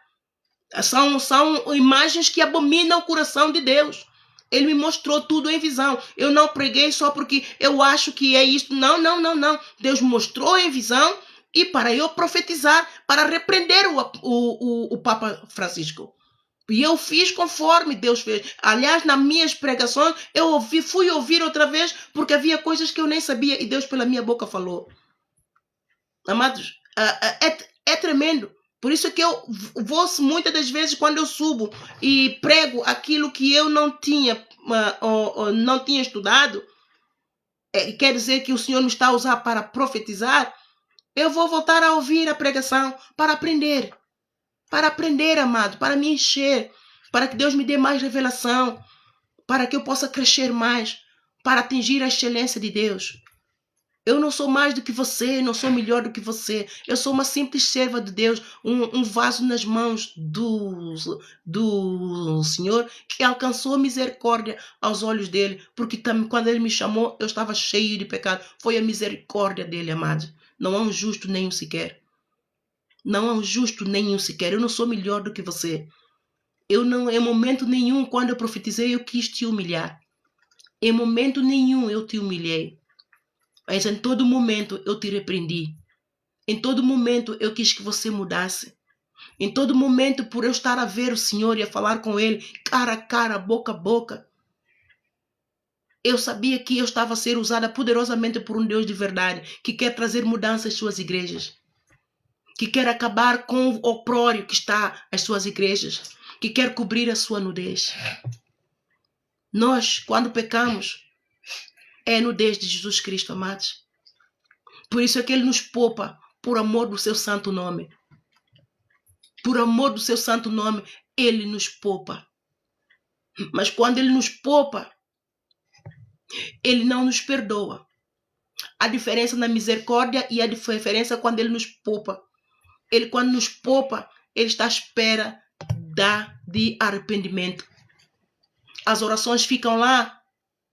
São imagens que abominam o coração de Deus. Ele me mostrou tudo em visão. Eu não preguei só porque eu acho que é isso. Não, não, não, não. Deus mostrou em visão e para eu profetizar, para repreender o Papa Francisco. E eu fiz conforme Deus fez. Aliás, nas minhas pregações, fui ouvir outra vez, porque havia coisas que eu nem sabia e Deus pela minha boca falou. Amados, é tremendo. Por isso que eu vou, muitas das vezes, quando eu subo e prego aquilo que eu não tinha estudado, quer dizer que o Senhor me está a usar para profetizar, eu vou voltar a ouvir a pregação para aprender, amado, para me encher, para que Deus me dê mais revelação, para que eu possa crescer mais, para atingir a excelência de Deus. Eu não sou mais do que você, não sou melhor do que você. Eu sou uma simples serva de Deus, um vaso nas mãos do Senhor, que alcançou a misericórdia aos olhos dele, porque também quando ele me chamou, eu estava cheio de pecado. Foi a misericórdia dele, amado. Não há um justo nenhum sequer. Não há um justo nenhum sequer. Eu não sou melhor do que você. Eu não, em momento nenhum, quando eu profetizei, eu quis te humilhar. Em momento nenhum eu te humilhei. Mas em todo momento eu te repreendi. Em todo momento eu quis que você mudasse. Em todo momento, por eu estar a ver o Senhor e a falar com Ele, cara a cara, boca a boca, eu sabia que eu estava a ser usada poderosamente por um Deus de verdade, que quer trazer mudança às suas igrejas, que quer acabar com o oprório que está às suas igrejas, que quer cobrir a sua nudez. Nós, quando pecamos, é a nudez de Jesus Cristo, amados. Por isso é que Ele nos poupa, por amor do seu santo nome. Por amor do seu santo nome, Ele nos poupa. Mas quando Ele nos poupa, Ele não nos perdoa. A diferença na misericórdia e a diferença quando Ele nos poupa. Ele, quando nos poupa, Ele está à espera de arrependimento. As orações ficam lá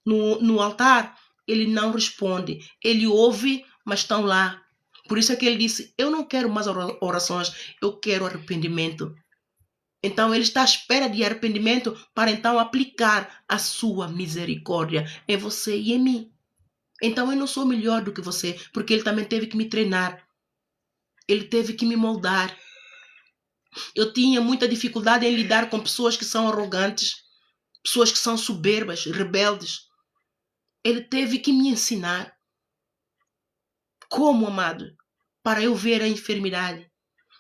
no altar, Ele não responde. Ele ouve, mas estão lá. Por isso é que Ele disse, eu não quero mais orações, eu quero arrependimento. Então Ele está à espera de arrependimento para então aplicar a sua misericórdia em você e em mim. Então eu não sou melhor do que você, porque Ele também teve que me treinar. Ele teve que me moldar. Eu tinha muita dificuldade em lidar com pessoas que são arrogantes, pessoas que são soberbas, rebeldes. Ele teve que me ensinar. Como, amado? Para eu ver a enfermidade,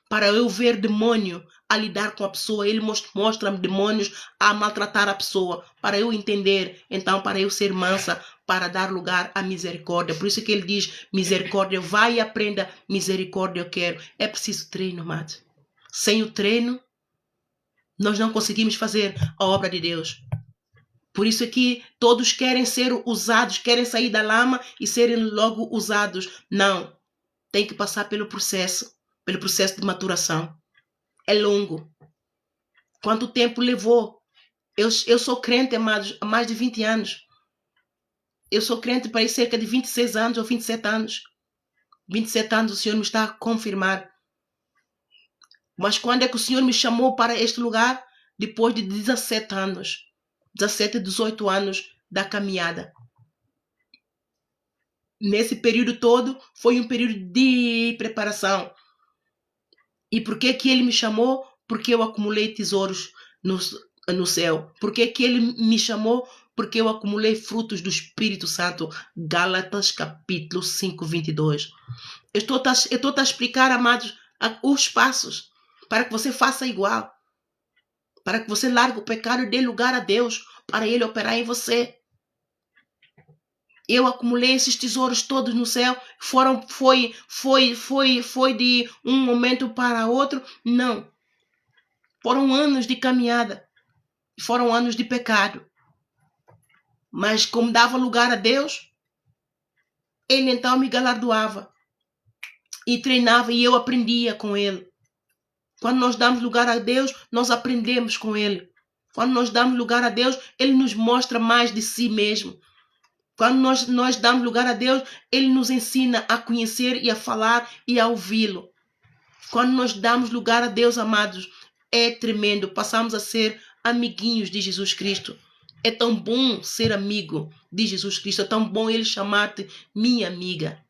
para eu ver demônio a lidar com a pessoa. Ele mostra-me demônios a maltratar a pessoa, para eu entender, então para eu ser mansa, para dar lugar à misericórdia. Por isso que ele diz, misericórdia, vai e aprenda, misericórdia eu quero. É preciso treino, amado. Sem o treino, nós não conseguimos fazer a obra de Deus. Por isso é que todos querem ser usados, querem sair da lama e serem logo usados. Não, tem que passar pelo processo de maturação. É longo. Quanto tempo levou? Eu sou crente, amados, há mais de 20 anos. Eu sou crente para cerca de 26 anos ou 27 anos. 27 anos o Senhor me está a confirmar. Mas quando é que o Senhor me chamou para este lugar? Depois de 17 anos. 17, 18 anos da caminhada. Nesse período todo, foi um período de preparação. E por que que Ele me chamou? Porque eu acumulei tesouros no céu. Por que que Ele me chamou? Porque eu acumulei frutos do Espírito Santo. Gálatas capítulo 5, 22. Eu estou a explicar, amados, os passos para que você faça igual. Para que você largue o pecado e dê lugar a Deus, para Ele operar em você. Eu acumulei esses tesouros todos no céu. Foi de um momento para outro? Não. Foram anos de caminhada. Foram anos de pecado. Mas como dava lugar a Deus, Ele então me galardoava. E treinava e eu aprendia com Ele. Quando nós damos lugar a Deus, nós aprendemos com Ele. Quando nós damos lugar a Deus, Ele nos mostra mais de si mesmo. Quando nós damos lugar a Deus, Ele nos ensina a conhecer e a falar e a ouvi-lo. Quando nós damos lugar a Deus, amados, é tremendo. Passamos a ser amiguinhos de Jesus Cristo. É tão bom ser amigo de Jesus Cristo. É tão bom Ele chamar-te minha amiga.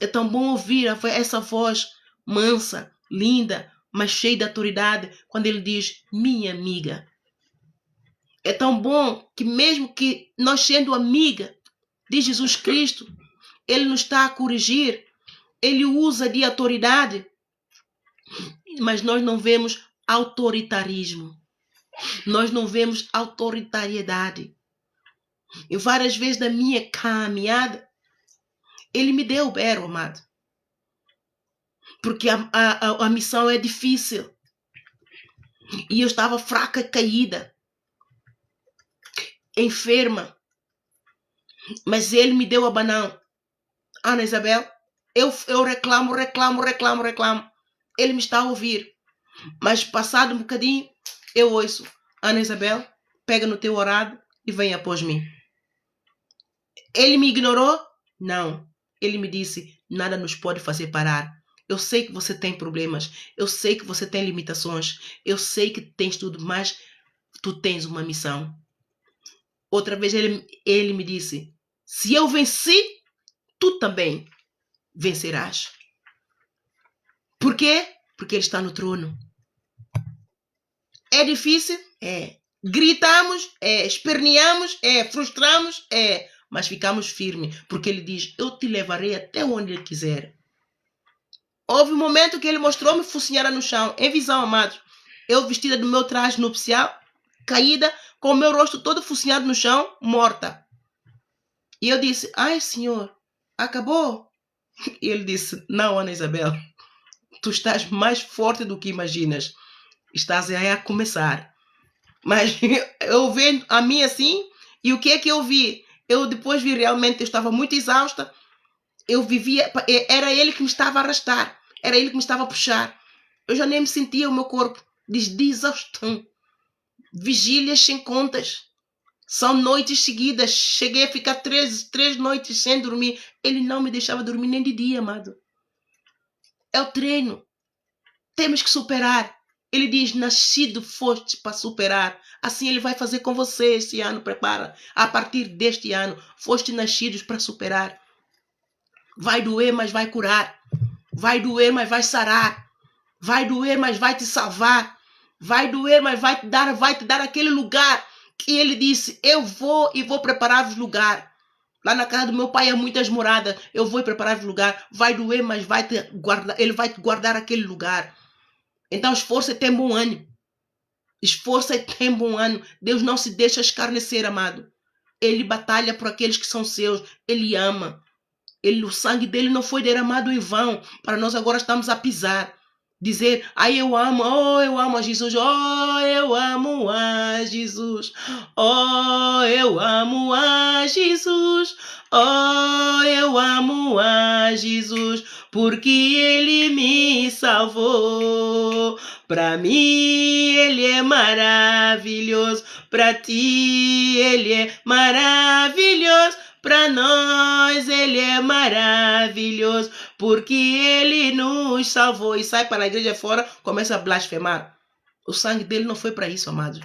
É tão bom ouvir essa voz mansa, linda, mas cheia de autoridade, quando Ele diz minha amiga. É tão bom que mesmo que nós sendo amiga de Jesus Cristo, Ele nos está a corrigir, Ele usa de autoridade, mas nós não vemos autoritarismo, nós não vemos autoritariedade. E várias vezes na minha caminhada, Ele me deu o berro, amado, porque a missão é difícil, e eu estava fraca, caída, enferma, mas Ele me deu a banão. Ana Isabel, eu reclamo. Ele me está a ouvir. Mas passado um bocadinho, eu ouço. Ana Isabel, pega no teu orado e vem após mim. Ele me ignorou? Não. Ele me disse, nada nos pode fazer parar. Eu sei que você tem problemas. Eu sei que você tem limitações. Eu sei que tens tudo, mas tu tens uma missão. Outra vez ele me disse, se eu venci, tu também vencerás. Por quê? Porque Ele está no trono. É difícil? É. Gritamos? É. Esperneamos? É. Frustramos? É. Mas ficamos firmes, porque Ele diz, eu te levarei até onde Ele quiser. Houve um momento que Ele mostrou-me focinhada no chão, em visão, amados. Eu vestida do meu traje nupcial, caída, com o meu rosto todo focinhado no chão, morta. E eu disse, ai Senhor, acabou? E Ele disse, não, Ana Isabel, tu estás mais forte do que imaginas. Estás aí a começar. Mas eu vendo a mim assim, e o que é que eu vi? Eu depois vi realmente, eu estava muito exausta. Eu vivia, era Ele que me estava a arrastar. Era Ele que me estava a puxar. Eu já nem me sentia o meu corpo de exaustão. Vigílias sem contas. São noites seguidas. Cheguei a ficar três noites sem dormir. Ele não me deixava dormir nem de dia, amado. É o treino. Temos que superar. Ele diz, nascido foste para superar. Assim Ele vai fazer com você esse ano. Prepara. A partir deste ano, foste nascidos para superar. Vai doer, mas vai curar. Vai doer, mas vai sarar. Vai doer, mas vai te salvar. Vai doer, mas vai te dar aquele lugar que Ele disse, eu vou e vou preparar-vos lugar. Lá na casa do meu pai há muitas moradas. Eu vou preparar-vos lugar. Vai doer, mas vai te guardar. Ele vai te guardar aquele lugar. Então esforça e tem bom ânimo. Esforça e tem bom ânimo. Deus não se deixa escarnecer, amado. Ele batalha por aqueles que são seus. Ele ama. O sangue dele não foi derramado em vão. Para nós agora estamos a pisar. Dizer, ai eu amo a Jesus. Oh, eu amo a Jesus. Oh, eu amo a Jesus. Oh, eu amo a Jesus. Porque Ele me salvou. Para mim Ele é maravilhoso. Para ti Ele é maravilhoso. Para nós Ele é maravilhoso, porque Ele nos salvou. E sai para a igreja fora, começa a blasfemar. O sangue dele não foi para isso, amados.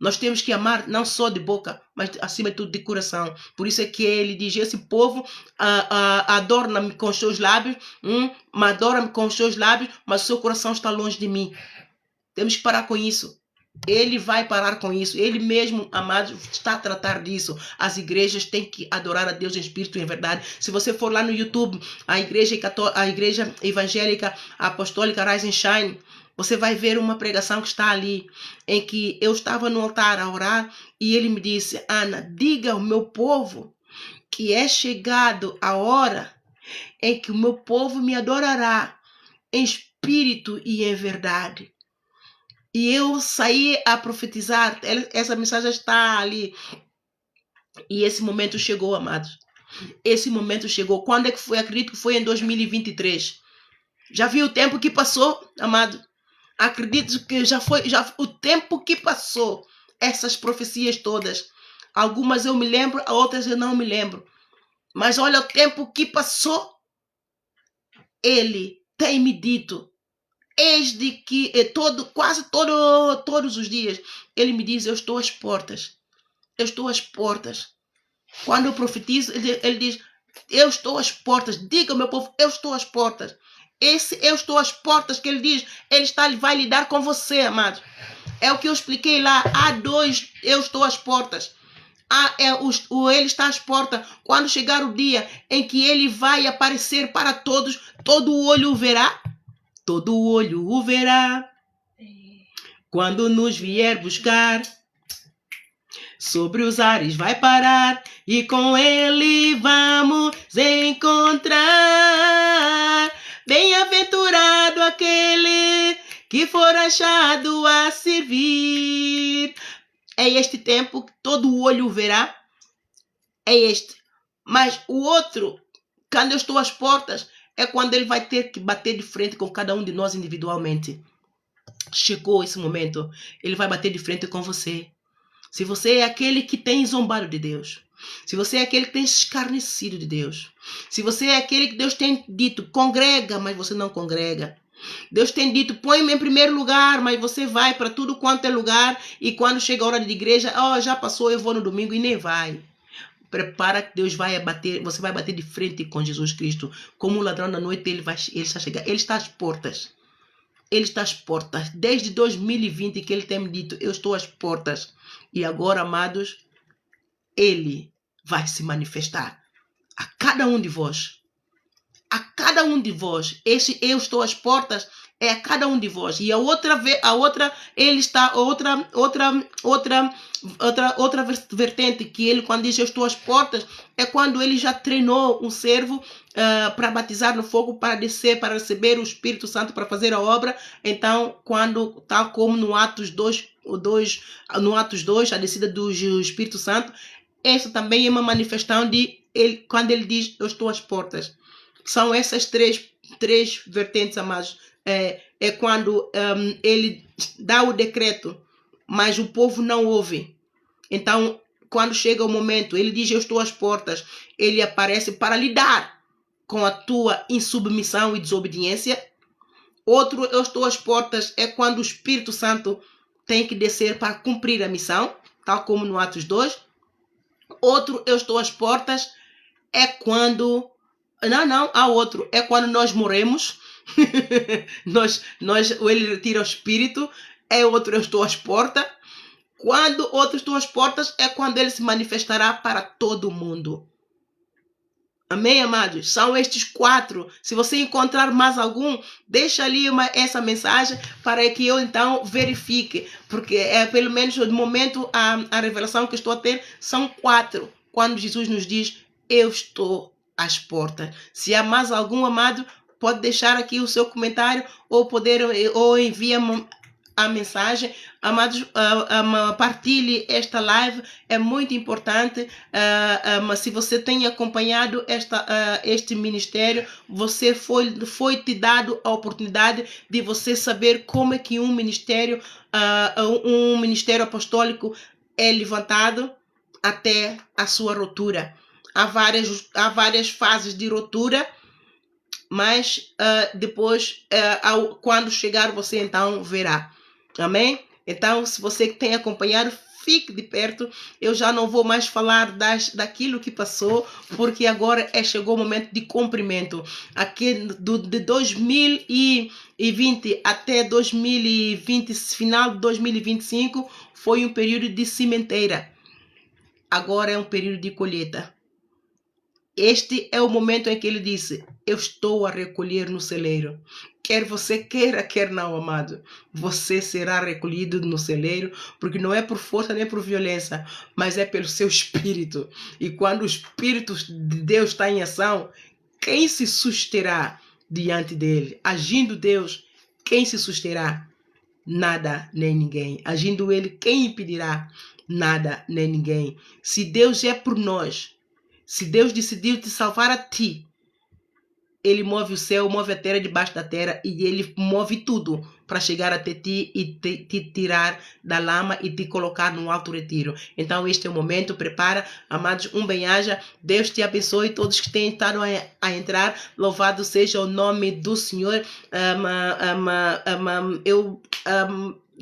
Nós temos que amar não só de boca, mas acima de tudo de coração. Por isso é que Ele diz, esse povo adora-me com os seus lábios, adora-me com os seus lábios, mas o seu coração está longe de mim. Temos que parar com isso. Ele vai parar com isso. Ele mesmo, amado, está a tratar disso. As igrejas têm que adorar a Deus em espírito e em verdade. Se você for lá no YouTube, a igreja evangélica apostólica Rise and Shine, você vai ver uma pregação que está ali, em que eu estava no altar a orar e ele me disse, Ana, diga ao meu povo que é chegado a hora em que o meu povo me adorará em espírito e em verdade. E eu saí a profetizar, essa mensagem está ali. E esse momento chegou, amados. Esse momento chegou. Quando é que foi? Acredito que foi em 2023. Já viu o tempo que passou, amado? Acredito que já foi o tempo que passou. Essas profecias todas. Algumas eu me lembro, outras eu não me lembro. Mas olha o tempo que passou. Ele tem me dito, desde que quase todos os dias, ele me diz, eu estou às portas. Eu estou às portas. Quando eu profetizo, ele diz, eu estou às portas. Diga, meu povo, eu estou às portas. Esse eu estou às portas que ele diz, ele vai lidar com você, amado. É o que eu expliquei lá. Há dois, eu estou às portas. Ele está às portas. Quando chegar o dia em que ele vai aparecer para todos, todo o olho o verá. Todo o olho o verá. Quando nos vier buscar, sobre os ares vai parar e com ele vamos encontrar. Bem-aventurado aquele que for achado a servir. É este tempo que todo o olho verá. É este. Mas o outro, quando eu estou às portas, é quando ele vai ter que bater de frente com cada um de nós individualmente. Chegou esse momento. Ele vai bater de frente com você. Se você é aquele que tem zombado de Deus, se você é aquele que tem escarnecido de Deus, se você é aquele que Deus tem dito, congrega, mas você não congrega. Deus tem dito, põe-me em primeiro lugar, mas você vai para tudo quanto é lugar e quando chega a hora de igreja, já passou, eu vou no domingo e nem vai. Prepara que Deus vai bater, você vai bater de frente com Jesus Cristo. Como o ladrão da noite, ele está chegando, ele está às portas. Ele está às portas. Desde 2020 que ele tem me dito, eu estou às portas. E agora, amados, ele vai se manifestar a cada um de vós. A cada um de vós. Esse eu estou às portas é a cada um de vós. E a outra ele está outra vertente que ele, quando diz eu estou às portas, é quando ele já treinou um servo para batizar no fogo, para descer, para receber o Espírito Santo, para fazer a obra. Então, quando, tal como no Atos 2, a descida do Espírito Santo, essa também é uma manifestação de ele, quando ele diz eu estou às portas. São essas três vertentes, amados. É quando ele dá o decreto, mas o povo não ouve. Então, quando chega o momento, ele diz, eu estou às portas. Ele aparece para lidar com a tua insubmissão e desobediência. Outro, eu estou às portas, é quando o Espírito Santo tem que descer para cumprir a missão, tal como no Atos 2. Outro, eu estou às portas, é quando... Não, há outro. É quando nós morremos. Ele retira o espírito. É outro, eu estou às portas. Quando outro estou às portas, é quando ele se manifestará para todo mundo. Amém, amados? São estes 4. Se você encontrar mais algum, deixa ali essa mensagem para que eu então verifique. Porque pelo menos no momento a revelação que estou a ter são 4. Quando Jesus nos diz, eu estou às portas. Se há mais algum, amado, pode deixar aqui o seu comentário ou envia a mensagem. Amados, partilhe esta live, é muito importante. Mas se você tem acompanhado este ministério, você foi te dado a oportunidade de você saber como é que um ministério apostólico é levantado até a sua ruptura. Há várias fases de ruptura, mas depois, quando chegar, você então verá. Amém? Então, se você tem acompanhado, fique de perto. Eu já não vou mais falar daquilo que passou, porque agora chegou o momento de cumprimento. Aqui de 2020 até 2020, final de 2025, foi um período de sementeira. Agora é um período de colheita. Este é o momento em que ele disse, eu estou a recolher no celeiro. Quer você queira, quer não, amado. Você será recolhido no celeiro, porque não é por força nem por violência, mas é pelo seu espírito. E quando o Espírito de Deus está em ação, quem se susterá diante dele? Agindo Deus, quem se susterá? Nada nem ninguém. Agindo ele, quem impedirá? Nada nem ninguém. Se Deus é por nós, se Deus decidiu te salvar a ti, ele move o céu, move a terra debaixo da terra e ele move tudo para chegar até ti e te tirar da lama e te colocar no alto retiro. Então este é o momento, prepara, amados, um bem-aja, Deus te abençoe, todos que têm estado a entrar, louvado seja o nome do Senhor. Eu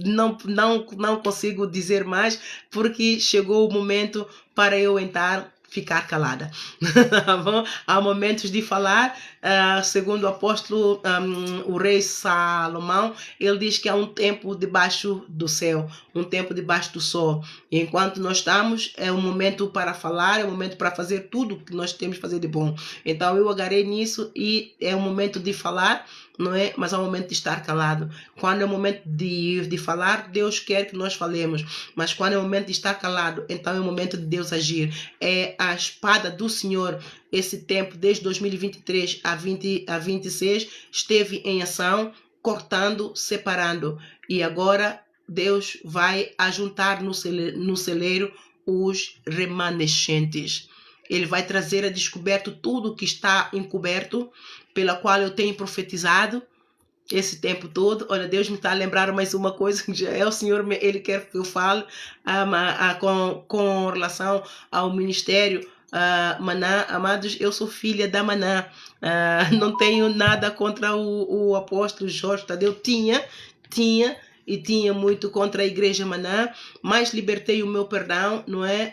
não consigo dizer mais, porque chegou o momento para eu entrar, ficar calada. Tá bom? Há momentos de falar, segundo o apóstolo, o rei Salomão, ele diz que há um tempo debaixo do céu, um tempo debaixo do sol. E enquanto nós estamos, é um momento para falar, é um momento para fazer tudo que nós temos que fazer de bom. Então eu agarrei nisso e é um momento de falar, não é? Mas é um momento de estar calado. Quando é o momento de falar, Deus quer que nós falemos. Mas quando é o momento de estar calado, então é o momento de Deus agir. É a espada do Senhor. Esse tempo, desde 2023 a 26, esteve em ação, cortando, separando. E agora Deus vai ajuntar no celeiro os remanescentes. Ele vai trazer a descoberto tudo que está encoberto, pela qual eu tenho profetizado esse tempo todo. Olha, Deus me está a lembrar mais uma coisa, que já é o Senhor, ele quer que eu fale com relação ao ministério Maná. Amados, eu sou filha da Maná. Não tenho nada contra o apóstolo Jorge Tadeu. Tinha muito contra a igreja Maná, mas libertei o meu perdão, não é?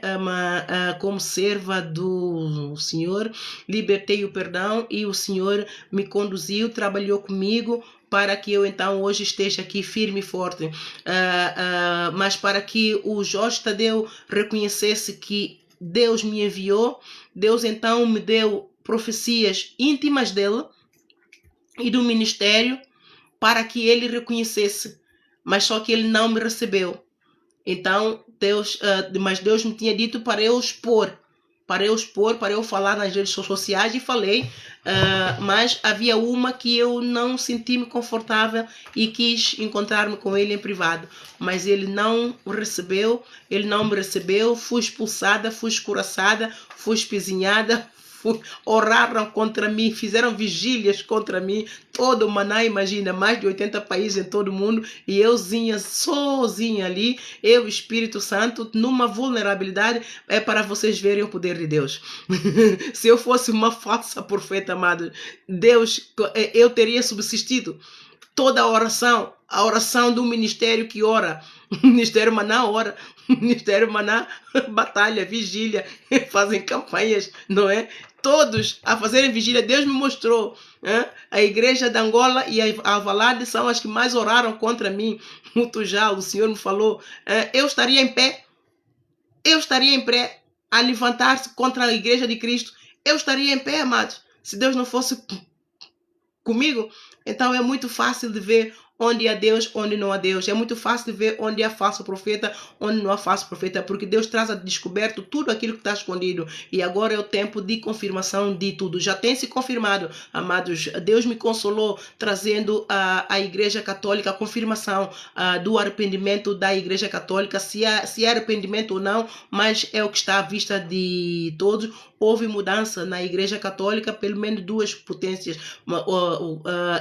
Como serva do Senhor, libertei o perdão e o Senhor me conduziu, trabalhou comigo, para que eu então hoje esteja aqui firme e forte. Mas para que o Jorge Tadeu reconhecesse que Deus me enviou, Deus então me deu profecias íntimas dele e do ministério para que ele reconhecesse, mas só que ele não me recebeu. Então mas Deus me tinha dito para eu expor, para eu falar nas redes sociais, e falei, mas havia uma que eu não senti-me confortável e quis encontrar-me com ele em privado, mas ele não me recebeu, fui expulsada, fui escoraçada, fui espizinhada, oraram contra mim, fizeram vigílias contra mim, todo o Maná, imagina, mais de 80 países em todo o mundo, e sozinha ali, eu, Espírito Santo, numa vulnerabilidade. É para vocês verem o poder de Deus. Se eu fosse uma falsa profeta, amado, Deus, eu teria subsistido. Toda a oração do ministério que ora, Ministério Maná ora, Ministério Maná batalha, vigília, fazem campanhas, não é? Todos a fazerem vigília. Deus me mostrou. A igreja de Angola e a Alvalade são as que mais oraram contra mim. Muito já, o Senhor me falou. Eu estaria em pé a levantar-se contra a igreja de Cristo. Eu estaria em pé, amados, se Deus não fosse comigo. Então é muito fácil de ver onde há Deus, onde não há Deus. É muito fácil de ver onde há falso profeta, onde não há falso profeta, porque Deus traz a descoberto tudo aquilo que está escondido. E agora é o tempo de confirmação de tudo. Já tem se confirmado, amados. Deus me consolou trazendo à Igreja Católica a confirmação do arrependimento da Igreja Católica, se é arrependimento ou não, mas é o que está à vista de todos. Houve mudança na Igreja Católica, pelo menos 2 potências.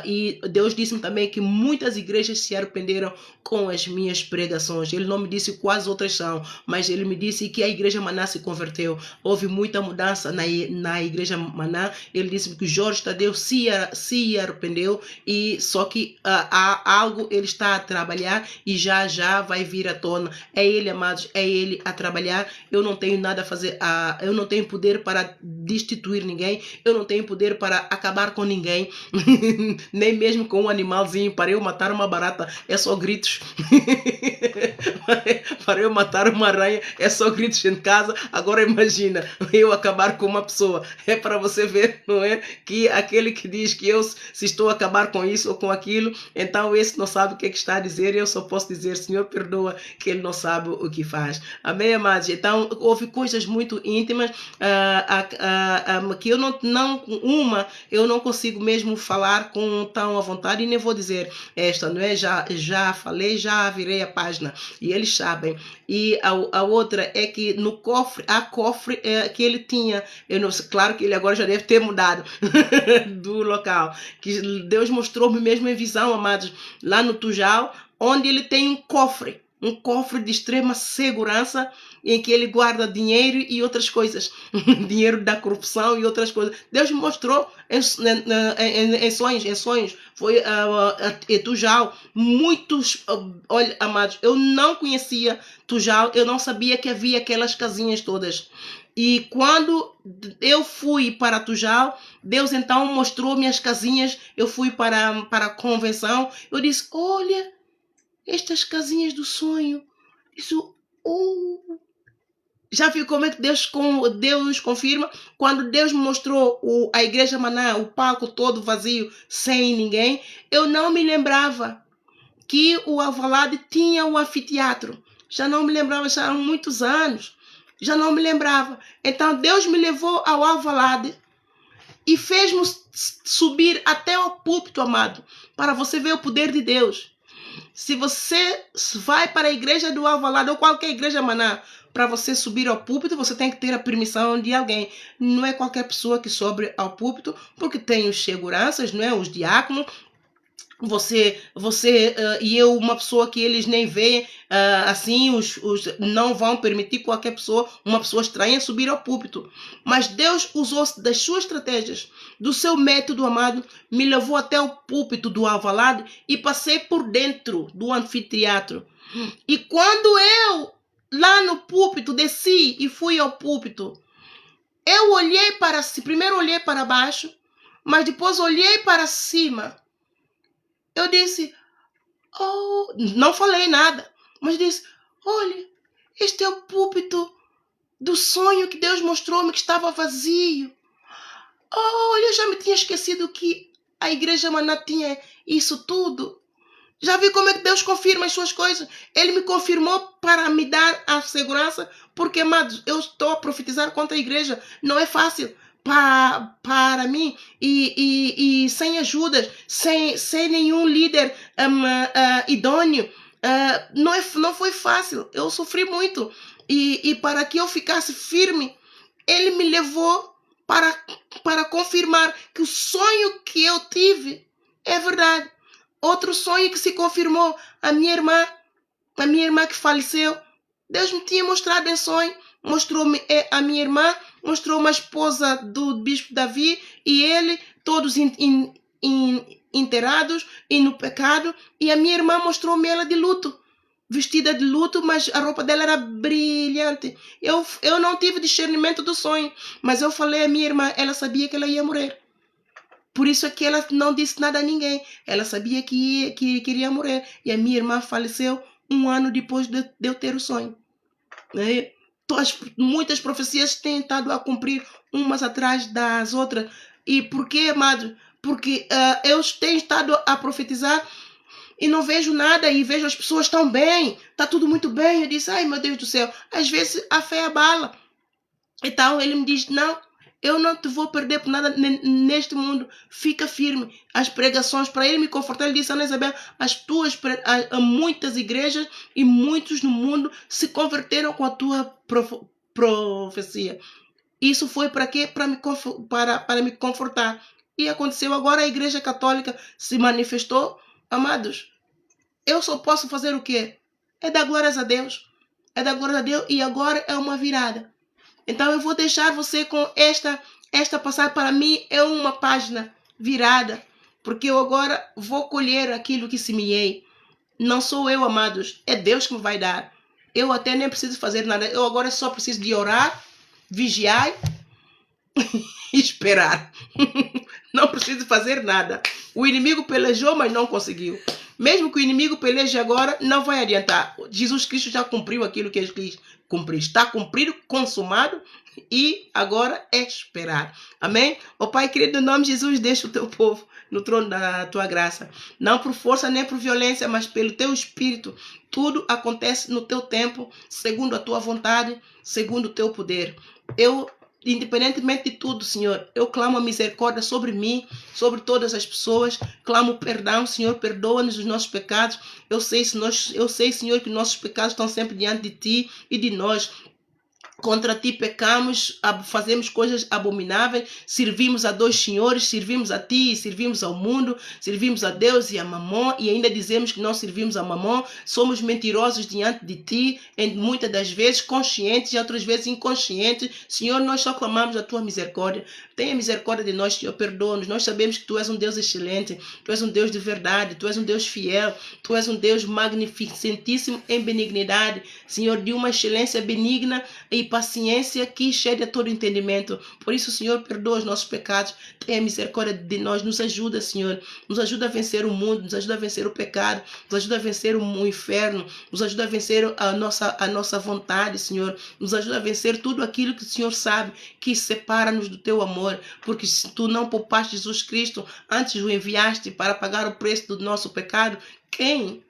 E Deus disse-me também que muitas igrejas se arrependeram com as minhas pregações. Ele não me disse quais outras são, mas ele me disse que a Igreja Maná se converteu. Houve muita mudança na Igreja Maná. Ele disse que Jorge Tadeu se arrependeu, e só que há algo ele está a trabalhar e já vai vir à tona. É ele, amados, é ele a trabalhar. Eu não tenho nada a fazer, eu não tenho poder para destituir ninguém, eu não tenho poder para acabar com ninguém, nem mesmo com um animalzinho. Para eu matar uma barata é só gritos. Para eu matar uma aranha é só gritos em casa. Agora imagina eu acabar com uma pessoa. É para você ver, não é? Que aquele que diz que eu, se estou a acabar com isso ou com aquilo, então esse não sabe o que é que está a dizer. Eu só posso dizer, Senhor, perdoa, que ele não sabe o que faz. Amém, amados? Então houve coisas muito íntimas. que eu eu não consigo mesmo falar com tão à vontade, e nem vou dizer esta, não é? Já falei, já virei a página, e eles sabem. E a outra é que no cofre, há cofre que ele tinha, eu não sei, claro que ele agora já deve ter mudado do local, que Deus mostrou-me mesmo em visão, amados, lá no Tujal, onde ele tem um cofre de extrema segurança, em que ele guarda dinheiro e outras coisas, dinheiro da corrupção e outras coisas. Deus me mostrou em sonhos, foi Tujal, muitos, olha, amados, eu não conhecia Tujal, eu não sabia que havia aquelas casinhas todas. E quando eu fui para Tujal, Deus então mostrou-me as casinhas, eu fui para a convenção, eu disse, olha, estas casinhas do sonho, isso, já viu como é que Deus confirma? Quando Deus me mostrou a Igreja Maná, o palco todo vazio, sem ninguém, eu não me lembrava que o Alvalade tinha um anfiteatro. Já não me lembrava, já há muitos anos. Já não me lembrava. Então Deus me levou ao Alvalade e fez-me subir até o púlpito, amado, para você ver o poder de Deus. Se você vai para a igreja do Alvalade ou qualquer igreja Maná, para você subir ao púlpito, você tem que ter a permissão de alguém. Não é qualquer pessoa que sobe ao púlpito, porque tem os seguranças, não é? Os diáconos. Você e eu, uma pessoa que eles nem veem, assim, não vão permitir qualquer pessoa, uma pessoa estranha, subir ao púlpito. Mas Deus usou das suas estratégias, do seu método, amado, me levou até o púlpito do Alvalade e passei por dentro do anfiteatro. E quando eu, lá no púlpito, desci e fui ao púlpito, eu olhei primeiro olhei para baixo, mas depois olhei para cima. Eu disse, não falei nada, mas disse, olha, este é o púlpito do sonho que Deus mostrou-me que estava vazio. Olha, eu já me tinha esquecido que a Igreja Maná tinha isso tudo. Já vi como é que Deus confirma as suas coisas. Ele me confirmou para me dar a segurança, porque, amados, eu estou a profetizar contra a igreja. Não é fácil para mim, e sem ajudas, sem nenhum líder idôneo, não foi fácil. Eu sofri muito, e para que eu ficasse firme, ele me levou para confirmar que o sonho que eu tive é verdade. Outro sonho que se confirmou, a minha irmã que faleceu, Deus me tinha mostrado em sonho, mostrou-me a minha irmã, mostrou uma esposa do bispo Davi e ele, todos enterrados e no pecado, e a minha irmã mostrou-me ela de luto, vestida de luto, mas a roupa dela era brilhante. Eu não tive discernimento do sonho, mas eu falei à minha irmã, ela sabia que ela ia morrer. Por isso é que ela não disse nada a ninguém. Ela sabia que iria morrer. E a minha irmã faleceu 1 ano depois de eu ter o sonho. Muitas profecias têm estado a cumprir umas atrás das outras. E por quê, amado? Porque eu tenho estado a profetizar e não vejo nada, e vejo as pessoas tão bem. Está tudo muito bem. Eu disse, ai meu Deus do céu. Às vezes a fé abala. Então ele me diz, não, eu não te vou perder por nada neste mundo. Fica firme. As pregações, para ele me confortar, ele disse, Ana Isabel, há muitas igrejas e muitos no mundo se converteram com a tua profecia. Isso foi para quê? Para me confortar. E aconteceu agora, a Igreja Católica se manifestou. Amados, eu só posso fazer o quê? É dar glórias a Deus. É dar glórias a Deus, e agora é uma virada. Então eu vou deixar você com esta passagem. Para mim é uma página virada, porque eu agora vou colher aquilo que semeei. Não sou eu, amados, é Deus que me vai dar. Eu até nem preciso fazer nada. Eu agora só preciso de orar, vigiar e esperar. Não preciso fazer nada. O inimigo pelejou, mas não conseguiu. Mesmo que o inimigo peleje agora, não vai adiantar. Jesus Cristo já cumpriu aquilo que ele quis cumprir. Está cumprido, consumado, e agora é esperar. Amém? Ó Pai querido, em nome de Jesus, deixa o teu povo no trono da tua graça. Não por força nem por violência, mas pelo teu espírito. Tudo acontece no teu tempo, segundo a tua vontade, segundo o teu poder. Eu independentemente de tudo, Senhor, eu clamo a misericórdia sobre mim, sobre todas as pessoas, clamo perdão, Senhor, perdoa-nos os nossos pecados. Eu sei, Senhor, que nossos pecados estão sempre diante de Ti e de nós. Contra ti pecamos, fazemos coisas abomináveis, servimos a dois senhores, servimos a ti e servimos ao mundo, servimos a Deus e a Mamon, e ainda dizemos que não servimos a Mamon. Somos mentirosos diante de ti, muitas das vezes conscientes e outras vezes inconscientes. Senhor, nós só clamamos a tua misericórdia. Tenha misericórdia de nós, Senhor, perdoa-nos. Nós sabemos que tu és um Deus excelente, tu és um Deus de verdade, tu és um Deus fiel, tu és um Deus magnificentíssimo em benignidade, Senhor, de uma excelência benigna e paciência que excede a todo entendimento. Por isso, Senhor, perdoa os nossos pecados, tenha misericórdia de nós, nos ajuda, Senhor, nos ajuda a vencer o mundo, nos ajuda a vencer o pecado, nos ajuda a vencer o inferno, nos ajuda a vencer a nossa vontade, Senhor, nos ajuda a vencer tudo aquilo que o Senhor sabe que separa-nos do teu amor, porque se tu não poupaste Jesus Cristo, antes o enviaste para pagar o preço do nosso pecado, quem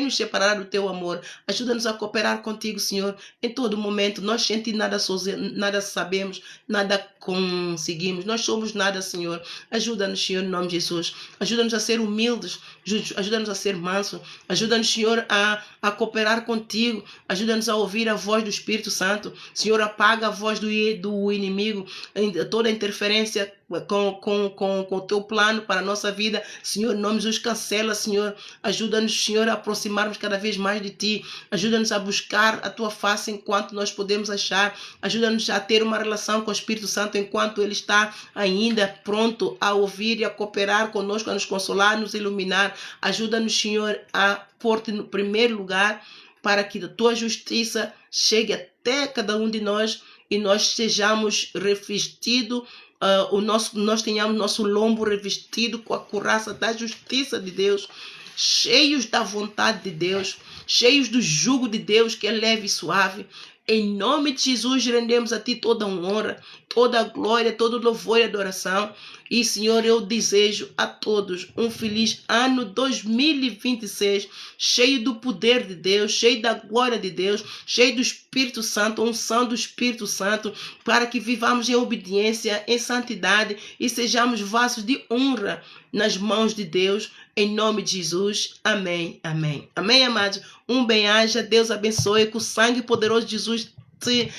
nos separará do teu amor? Ajuda-nos a cooperar contigo, Senhor, em todo momento. Nós sem ti nada sabemos, nada conseguimos. Nós somos nada, Senhor. Ajuda-nos, Senhor, em nome de Jesus. Ajuda-nos a ser humildes, ajuda-nos a ser mansos. Ajuda-nos, Senhor, a cooperar contigo. Ajuda-nos a ouvir a voz do Espírito Santo. Senhor, apaga a voz do inimigo, toda a interferência com o teu plano para a nossa vida. Senhor, em nome de Jesus, cancela, Senhor. Ajuda-nos, Senhor, a aproximarmos cada vez mais de ti. Ajuda-nos a buscar a tua face enquanto nós podemos achar. Ajuda-nos a ter uma relação com o Espírito Santo enquanto ele está ainda pronto a ouvir e a cooperar conosco, a nos consolar, a nos iluminar. Ajuda-nos, Senhor, a pôr-te no primeiro lugar para que a tua justiça chegue até cada um de nós e nós sejamos revestidos, nós tenhamos nosso lombo revestido com a couraça da justiça de Deus, cheios da vontade de Deus, cheios do jugo de Deus que é leve e suave. Em nome de Jesus, rendemos a ti toda a honra, toda a glória, todo o louvor e adoração. E, Senhor, eu desejo a todos um feliz ano 2026, cheio do poder de Deus, cheio da glória de Deus, cheio do Espírito Santo, unção do Espírito Santo, para que vivamos em obediência, em santidade e sejamos vasos de honra nas mãos de Deus, em nome de Jesus. Amém, amém. Amém, amados. Um bem-aja, Deus abençoe, que o sangue poderoso de Jesus te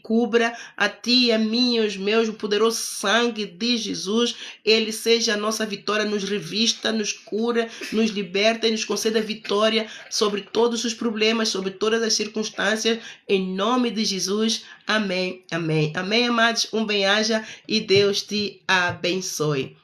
cubra, a ti e a mim e os meus, o poderoso sangue de Jesus, ele seja a nossa vitória, nos revista, nos cura, nos liberta e nos conceda vitória sobre todos os problemas, sobre todas as circunstâncias, em nome de Jesus. Amém, amém. Amém, amados. Um bem-aja e Deus te abençoe.